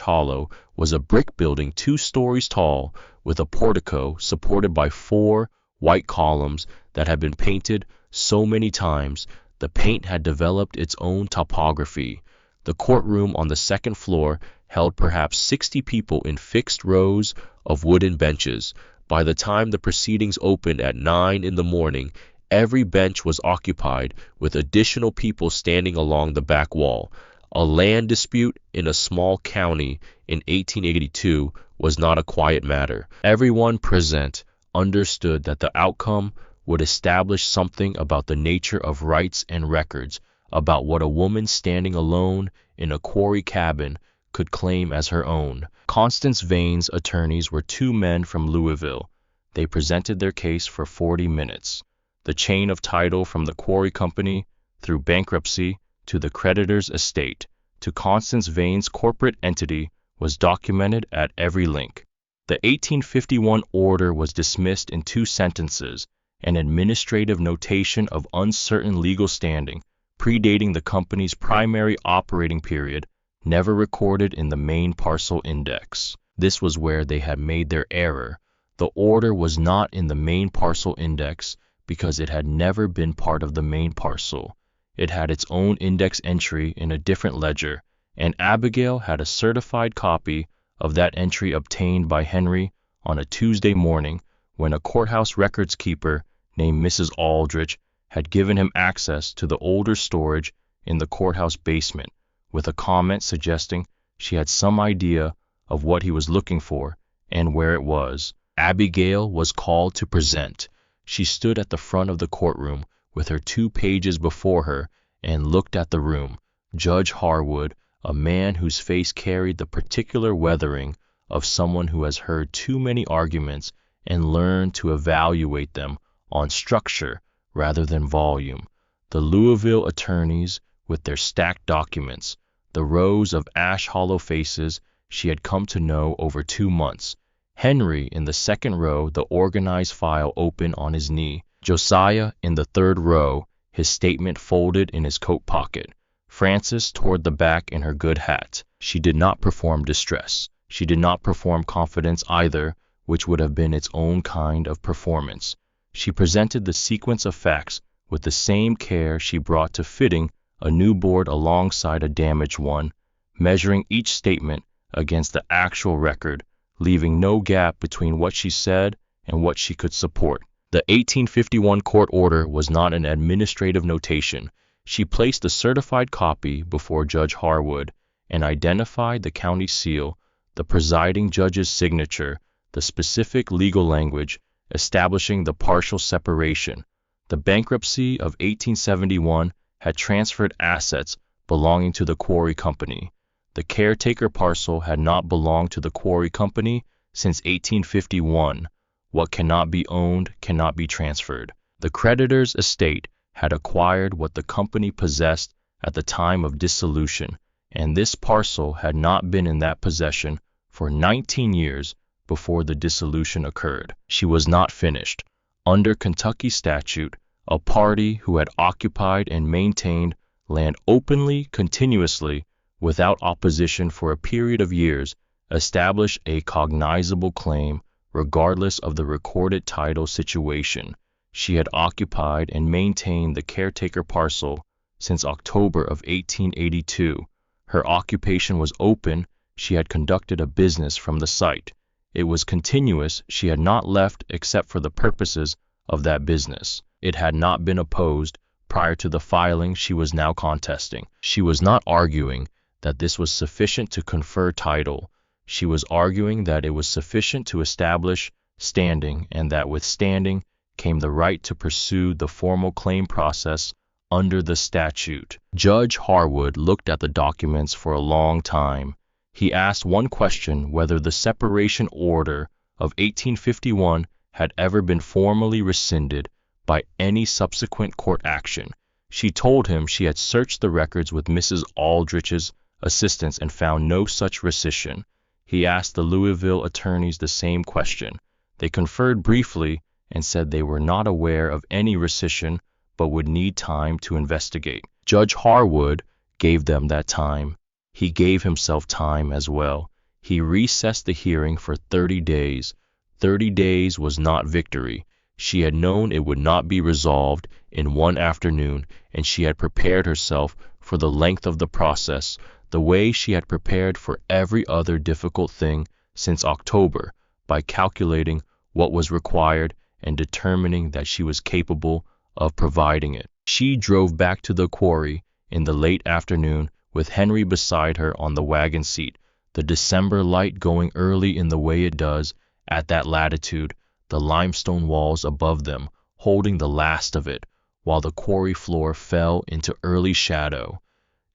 Hollow was a brick building 2 stories tall with a portico supported by 4 white columns that had been painted so many times the paint had developed its own topography. The courtroom on the 2nd floor held perhaps 60 people in fixed rows of wooden benches. By the time the proceedings opened at 9 in the morning, every bench was occupied with additional people standing along the back wall. A land dispute in a small county in 1882 was not a quiet matter. Everyone present understood that the outcome would establish something about the nature of rights and records, about what a woman standing alone in a quarry cabin could claim as her own. Constance Vane's attorneys were 2 men from Louisville. They presented their case for 40 minutes. The chain of title from the quarry company, through bankruptcy, to the creditor's estate, to Constance Vane's corporate entity, was documented at every link. The 1851 order was dismissed in 2 sentences, an administrative notation of uncertain legal standing, predating the company's primary operating period, never recorded in the main parcel index. This was where they had made their error. The order was not in the main parcel index because it had never been part of the main parcel. It had its own index entry in a different ledger, and Abigail had a certified copy of that entry obtained by Henry on a Tuesday morning when a courthouse records keeper named Mrs. Aldrich had given him access to the older storage in the courthouse basement, with a comment suggesting she had some idea of what he was looking for and where it was. Abigail was called to present. She stood at the front of the courtroom with her 2 pages before her and looked at the room. Judge Harwood, a man whose face carried the particular weathering of someone who has heard too many arguments and learned to evaluate them on structure rather than volume. The Louisville attorneys with their stacked documents, the rows of ash hollow faces she had come to know over 2 months. Henry in the second row, the organized file open on his knee. Josiah in the third row, his statement folded in his coat pocket. Frances toward the back in her good hat. She did not perform distress. She did not perform confidence either, which would have been its own kind of performance. She presented the sequence of facts with the same care she brought to fitting a new board alongside a damaged one, measuring each statement against the actual record, leaving no gap between what she said and what she could support. The 1851 court order was not an administrative notation. She placed the certified copy before Judge Harwood and identified the county seal, the presiding judge's signature, the specific legal language establishing the partial separation. The bankruptcy of 1871 had transferred assets belonging to the quarry company. The caretaker parcel had not belonged to the quarry company since 1851. What cannot be owned cannot be transferred. The creditor's estate had acquired what the company possessed at the time of dissolution, and this parcel had not been in that possession for 19 years before the dissolution occurred. She was not finished. Under Kentucky statute, a party who had occupied and maintained land openly, continuously, without opposition for a period of years, established a cognizable claim regardless of the recorded title situation. She had occupied and maintained the caretaker parcel since October of 1882. Her occupation was open. She had conducted a business from the site. It was continuous. She had not left except for the purposes of that business. It had not been opposed prior to the filing she was now contesting. She was not arguing that this was sufficient to confer title. She was arguing that it was sufficient to establish standing, and that with standing came the right to pursue the formal claim process under the statute. Judge Harwood looked at the documents for a long time. He asked one question: whether the separation order of 1851 had ever been formally rescinded by any subsequent court action. She told him she had searched the records with Mrs. Aldrich's assistance and found no such rescission. He asked the Louisville attorneys the same question. They conferred briefly and said they were not aware of any rescission but would need time to investigate. Judge Harwood gave them that time. He gave himself time as well. He recessed the hearing for 30 days. 30 days was not victory. She had known it would not be resolved in one afternoon, and she had prepared herself for the length of the process, the way she had prepared for every other difficult thing since October, by calculating what was required and determining that she was capable of providing it. She drove back to the quarry in the late afternoon with Henry beside her on the wagon seat, the December light going early in the way it does at that latitude, the limestone walls above them holding the last of it, while the quarry floor fell into early shadow.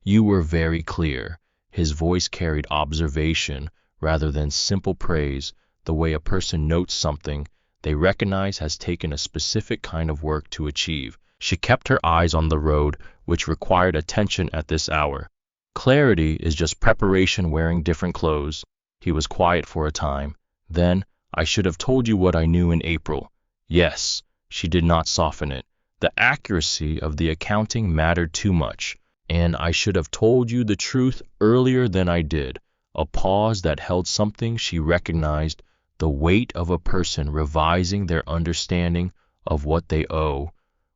You were very clear. His voice carried observation rather than simple praise, the way a person notes something they recognize has taken a specific kind of work to achieve. She kept her eyes on the road, which required attention at this hour. Clarity is just preparation wearing different clothes. He was quiet for a time. Then, I should have told you what I knew in April. Yes, she did not soften it. The accuracy of the accounting mattered too much. And I should have told you the truth earlier than I did. A pause that held something she recognized, the weight of a person revising their understanding of what they owe.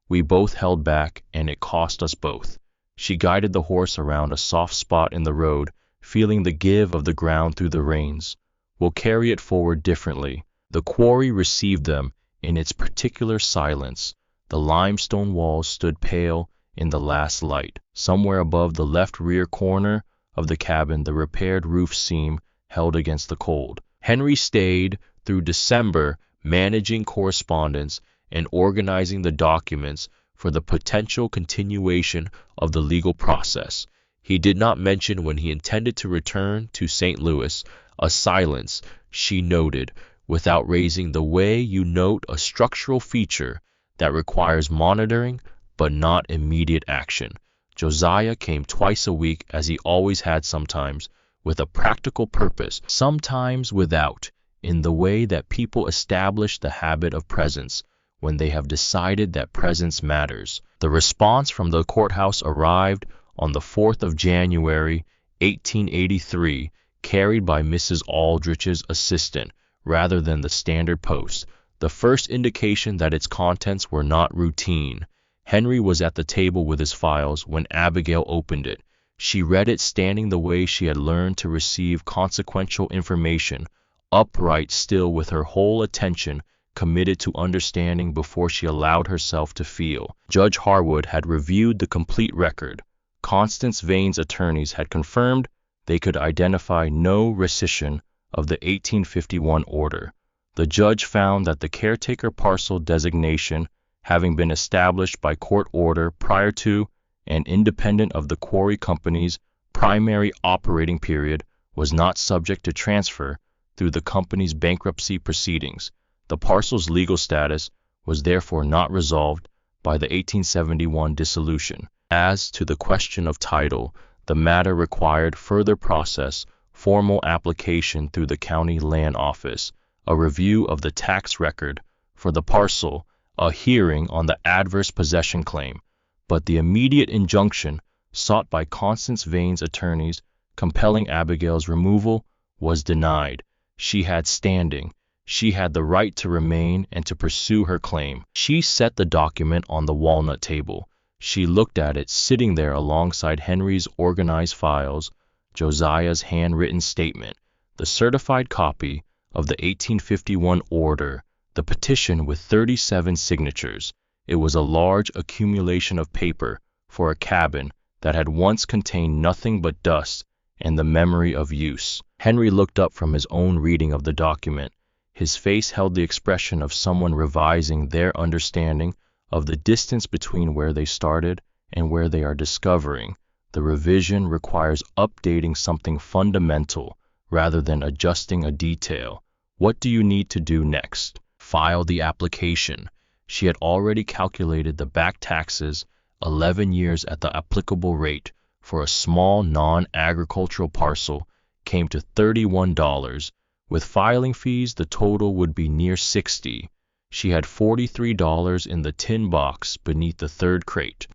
We both held back, and it cost us both. She guided the horse around a soft spot in the road, feeling the give of the ground through the reins. We'll carry it forward differently. The quarry received them in its particular silence. The limestone walls stood pale in the last light. Somewhere above the left rear corner of the cabin, the repaired roof seam held against the cold. Henry stayed through December, managing correspondence and organizing the documents for the potential continuation of the legal process. He did not mention when he intended to return to St. Louis, a silence, she noted, without raising the way you note a structural feature that requires monitoring but not immediate action. Josiah came twice a week, as he always had, sometimes with a practical purpose, sometimes without, in the way that people establish the habit of presence when they have decided that presence matters. The response from the courthouse arrived on the 4th of January, 1883, carried by Mrs. Aldrich's assistant rather than the standard post, the first indication that its contents were not routine. Henry was at the table with his files when Abigail opened it. She read it standing the way she had learned to receive consequential information, upright still, with her whole attention committed to understanding before she allowed herself to feel. Judge Harwood had reviewed the complete record. Constance Vane's attorneys had confirmed they could identify no rescission of the 1851 order. The judge found that the caretaker parcel designation, having been established by court order prior to and independent of the quarry company's primary operating period, was not subject to transfer through the company's bankruptcy proceedings. The parcel's legal status was therefore not resolved by the 1871 dissolution. As to the question of title, the matter required further process, formal application through the county land office, a review of the tax record for the parcel, a hearing on the adverse possession claim. But the immediate injunction sought by Constance Vane's attorneys, compelling Abigail's removal, was denied. She had standing. She had the right to remain and to pursue her claim. She set the document on the walnut table. She looked at it, sitting there alongside Henry's organized files, Josiah's handwritten statement, the certified copy of the 1851 order, the petition with 37 signatures. It was a large accumulation of paper for a cabin that had once contained nothing but dust and the memory of use. Henry looked up from his own reading of the document. His face held the expression of someone revising their understanding of the distance between where they started and where they are discovering. The revision requires updating something fundamental rather than adjusting a detail. What do you need to do next? File the application. She had already calculated the back taxes, 11 years at the applicable rate for a small non-agricultural parcel came to $31. With filing fees, the total would be near $60. She had $43 in the tin box beneath the third crate.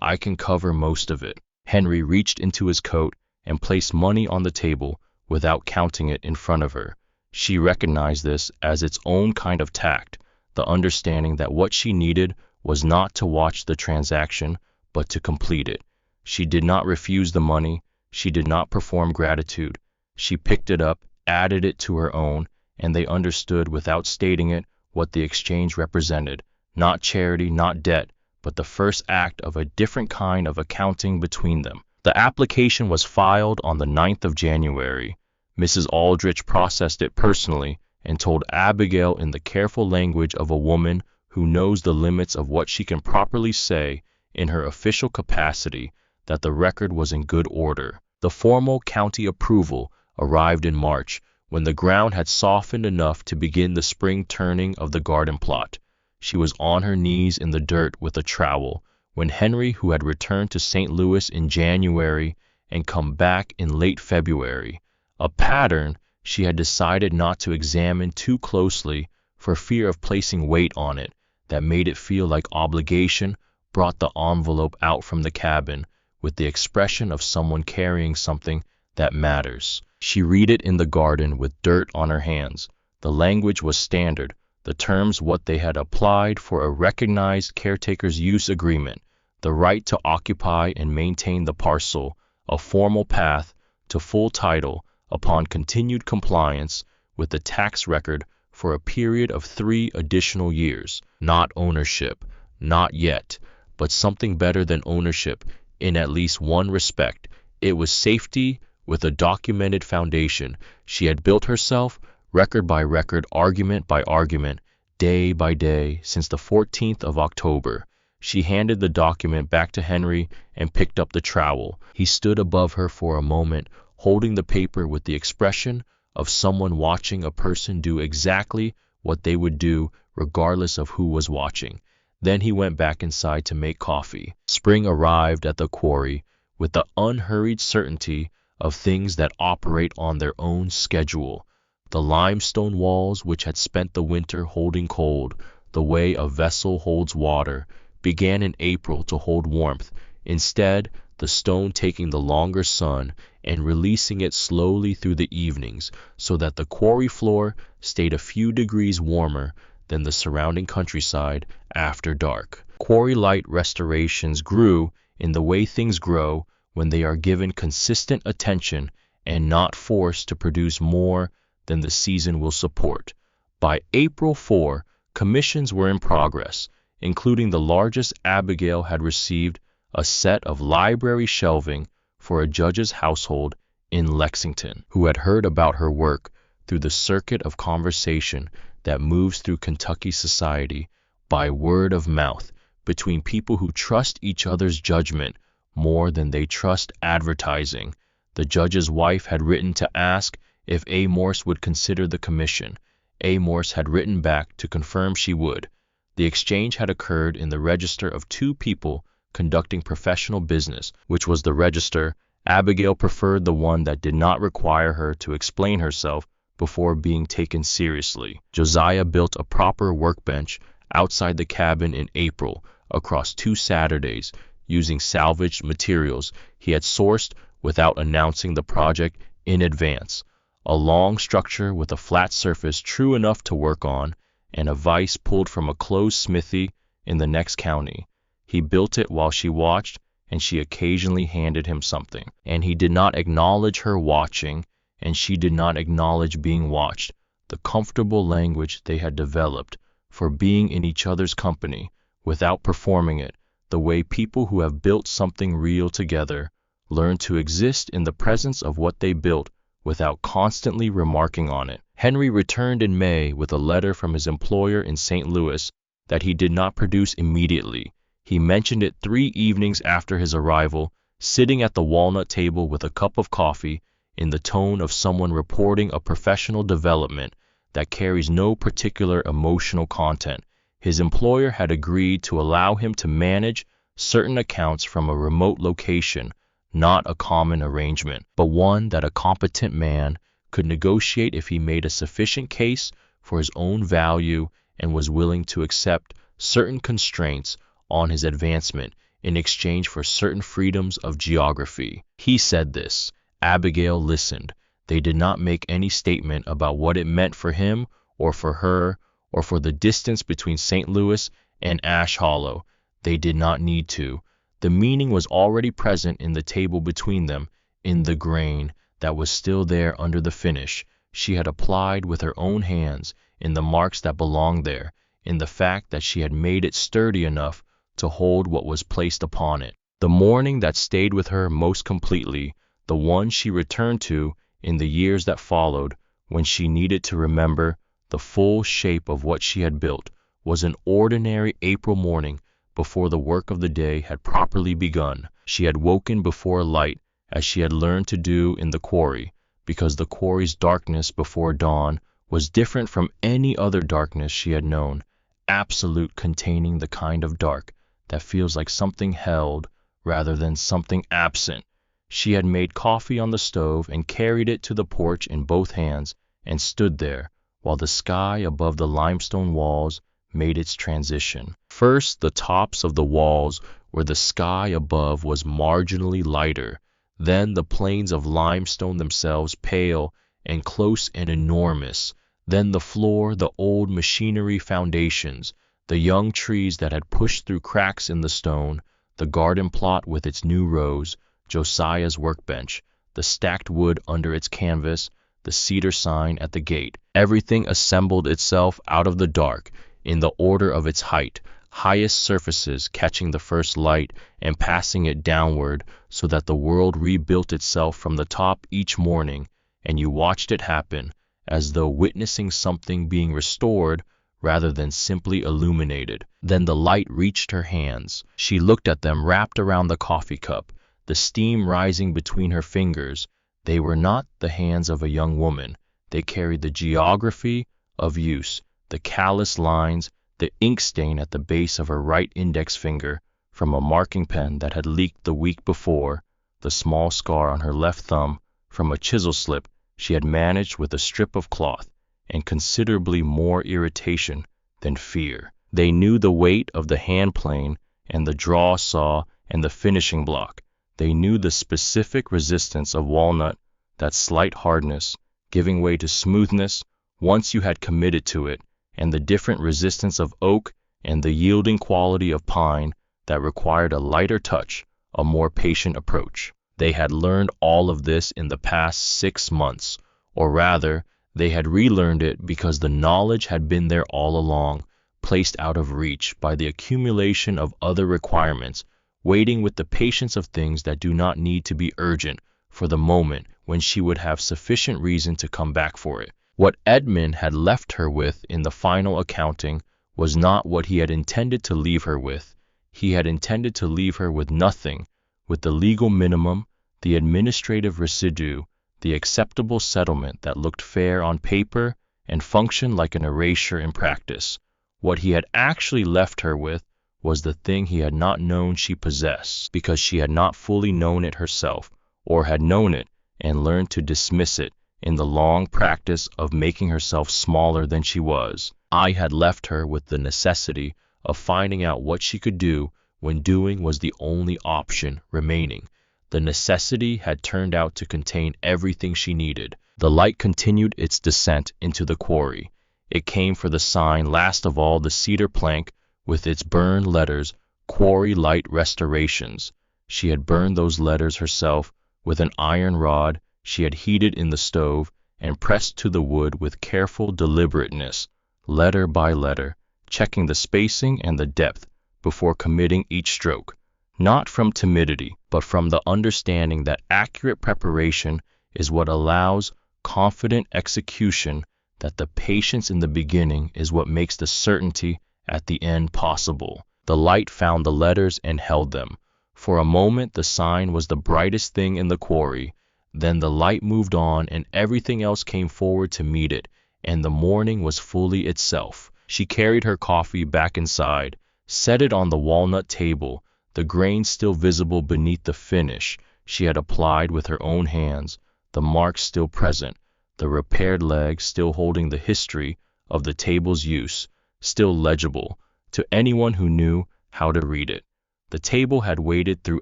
I can cover most of it. Henry reached into his coat and placed money on the table without counting it in front of her. She recognized this as its own kind of tact, the understanding that what she needed was not to watch the transaction, but to complete it. She did not refuse the money. She did not perform gratitude. She picked it up, added it to her own, and they understood without stating it what the exchange represented. Not charity, not debt, but the first act of a different kind of accounting between them. The application was filed on the 9th of January. Mrs. Aldrich processed it personally and told Abigail in the careful language of a woman who knows the limits of what she can properly say in her official capacity that the record was in good order. The formal county approval arrived in March, when the ground had softened enough to begin the spring turning of the garden plot. She was on her knees in the dirt with a trowel, when Henry, who had returned to St. Louis in January and come back in late February, a pattern she had decided not to examine too closely for fear of placing weight on it that made it feel like obligation, brought the envelope out from the cabin with the expression of someone carrying something that matters. She read it in the garden with dirt on her hands. The language was standard, The terms what they had applied for a recognized caretaker's use agreement, the right to occupy and maintain the parcel, a formal path to full title upon continued compliance with the tax record for a period of 3 additional years. Not ownership, not yet, but something better than ownership in at least one respect. It was safety with a documented foundation. She had built herself, record by record, argument by argument, day by day, since the 14th of October. She handed the document back to Henry and picked up the trowel. He stood above her for a moment, holding the paper with the expression of someone watching a person do exactly what they would do regardless of who was watching. Then he went back inside to make coffee. Spring arrived at the quarry with the unhurried certainty of things that operate on their own schedule. The limestone walls, which had spent the winter holding cold, the way a vessel holds water, began in April to hold warmth. Instead, the stone taking the longer sun and releasing it slowly through the evenings, so that the quarry floor stayed a few degrees warmer than the surrounding countryside after dark. Quarry light restorations grew in the way things grow when they are given consistent attention and not forced to produce more than the season will support. By April 4, commissions were in progress, including the largest. Abigail had received a set of library shelving for a judge's household in Lexington, who had heard about her work through the circuit of conversation that moves through Kentucky society by word of mouth between people who trust each other's judgment more than they trust advertising. The judge's wife had written to ask if A. Morse would consider the commission. A. Morse had written back to confirm she would. The exchange had occurred in the register of two people conducting professional business, which was the register. Abigail preferred the one that did not require her to explain herself before being taken seriously. Josiah built a proper workbench outside the cabin in April across 2 Saturdays using salvaged materials he had sourced without announcing the project in advance. A long structure with a flat surface true enough to work on and a vise pulled from a closed smithy in the next county. He built it while she watched, and she occasionally handed him something. And he did not acknowledge her watching, and she did not acknowledge being watched. The comfortable language they had developed for being in each other's company without performing it, the way people who have built something real together learn to exist in the presence of what they built without constantly remarking on it. Henry returned in May with a letter from his employer in St. Louis that he did not produce immediately. He mentioned it 3 evenings after his arrival, sitting at the walnut table with a cup of coffee, in the tone of someone reporting a professional development that carries no particular emotional content. His employer had agreed to allow him to manage certain accounts from a remote location, not a common arrangement, but one that a competent man could negotiate if he made a sufficient case for his own value and was willing to accept certain constraints on his advancement in exchange for certain freedoms of geography. He said this. Abigail listened. They did not make any statement about what it meant for him or for her or for the distance between St. Louis and Ash Hollow. They did not need to. The meaning was already present in the table between them, in the grain that was still there under the finish she had applied with her own hands, in the marks that belonged there, in the fact that she had made it sturdy enough to hold what was placed upon it. The morning that stayed with her most completely, the one she returned to in the years that followed, when she needed to remember the full shape of what she had built, was an ordinary April morning before the work of the day had properly begun. She had woken before light, as she had learned to do in the quarry, because the quarry's darkness before dawn was different from any other darkness she had known, absolute, containing the kind of dark that feels like something held rather than something absent. She had made coffee on the stove and carried it to the porch in both hands and stood there while the sky above the limestone walls made its transition. First, the tops of the walls where the sky above was marginally lighter, then the plains of limestone themselves pale and close and enormous, Then the floor, the old machinery foundations, the young trees that had pushed through cracks in the stone, the garden plot with its new rows, Josiah's workbench, the stacked wood under its canvas, the cedar sign at the gate. Everything assembled itself out of the dark, in the order of its height, highest surfaces catching the first light and passing it downward, so that the world rebuilt itself from the top each morning, and you watched it happen, as though witnessing something being restored rather than simply illuminated. Then the light reached her hands. She looked at them wrapped around the coffee cup, the steam rising between her fingers. They were not the hands of a young woman. They carried the geography of use, the callous lines, the ink stain at the base of her right index finger from a marking pen that had leaked the week before, the small scar on her left thumb from a chisel slip she had managed with a strip of cloth, and considerably more irritation than fear. They knew the weight of the hand plane and the draw saw and the finishing block. They knew the specific resistance of walnut, that slight hardness, giving way to smoothness once you had committed to it, and the different resistance of oak and the yielding quality of pine that required a lighter touch, a more patient approach. They had learned all of this in the past 6 months, or rather, they had relearned it because the knowledge had been there all along, placed out of reach by the accumulation of other requirements, waiting with the patience of things that do not need to be urgent for the moment when she would have sufficient reason to come back for it. What Edmund had left her with in the final accounting was not what he had intended to leave her with. He had intended to leave her with nothing, with the legal minimum, the administrative residue, the acceptable settlement that looked fair on paper and functioned like an erasure in practice. What he had actually left her with was the thing he had not known she possessed, because she had not fully known it herself, or had known it and learned to dismiss it in the long practice of making herself smaller than she was. I had left her with the necessity of finding out what she could do when doing was the only option remaining. The necessity had turned out to contain everything she needed. The light continued its descent into the quarry. It came for the sign, last of all the cedar plank with its burned letters, Quarry Light Restorations. She had burned those letters herself with an iron rod she had heated in the stove and pressed to the wood with careful deliberateness, letter by letter, checking the spacing and the depth before committing each stroke, not from timidity, but from the understanding that accurate preparation is what allows confident execution, that the patience in the beginning is what makes the certainty at the end possible. The light found the letters and held them. For a moment the sign was the brightest thing in the quarry. Then the light moved on and everything else came forward to meet it, and the morning was fully itself. She carried her coffee back inside, set it on the walnut table, the grains still visible beneath the finish she had applied with her own hands, the marks still present, the repaired legs still holding the history of the table's use, still legible to anyone who knew how to read it. The table had waited through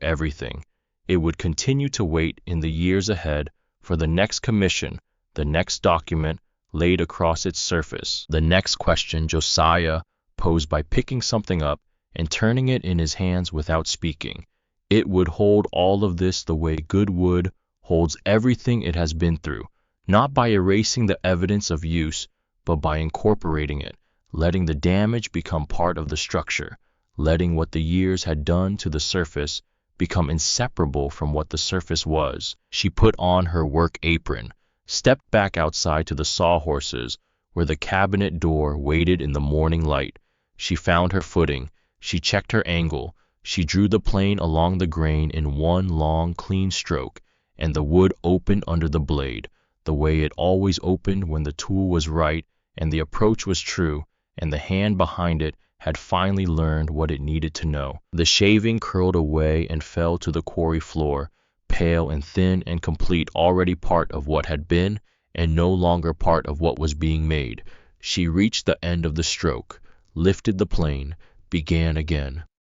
everything. It would continue to wait in the years ahead for the next commission, the next document laid across its surface, the next question Josiah posed by picking something up and turning it in his hands without speaking. It would hold all of this the way good wood holds everything it has been through, not by erasing the evidence of use, but by incorporating it, letting the damage become part of the structure, letting what the years had done to the surface become inseparable from what the surface was. She put on her work apron, stepped back outside to the sawhorses, where the cabinet door waited in the morning light. She found her footing. She checked her angle. She drew the plane along the grain in one long, clean stroke, and the wood opened under the blade, the way it always opened when the tool was right and the approach was true, and the hand behind it had finally learned what it needed to know. The shaving curled away and fell to the quarry floor, pale and thin and complete, already part of what had been and no longer part of what was being made. She reached the end of the stroke, lifted the plane, began again.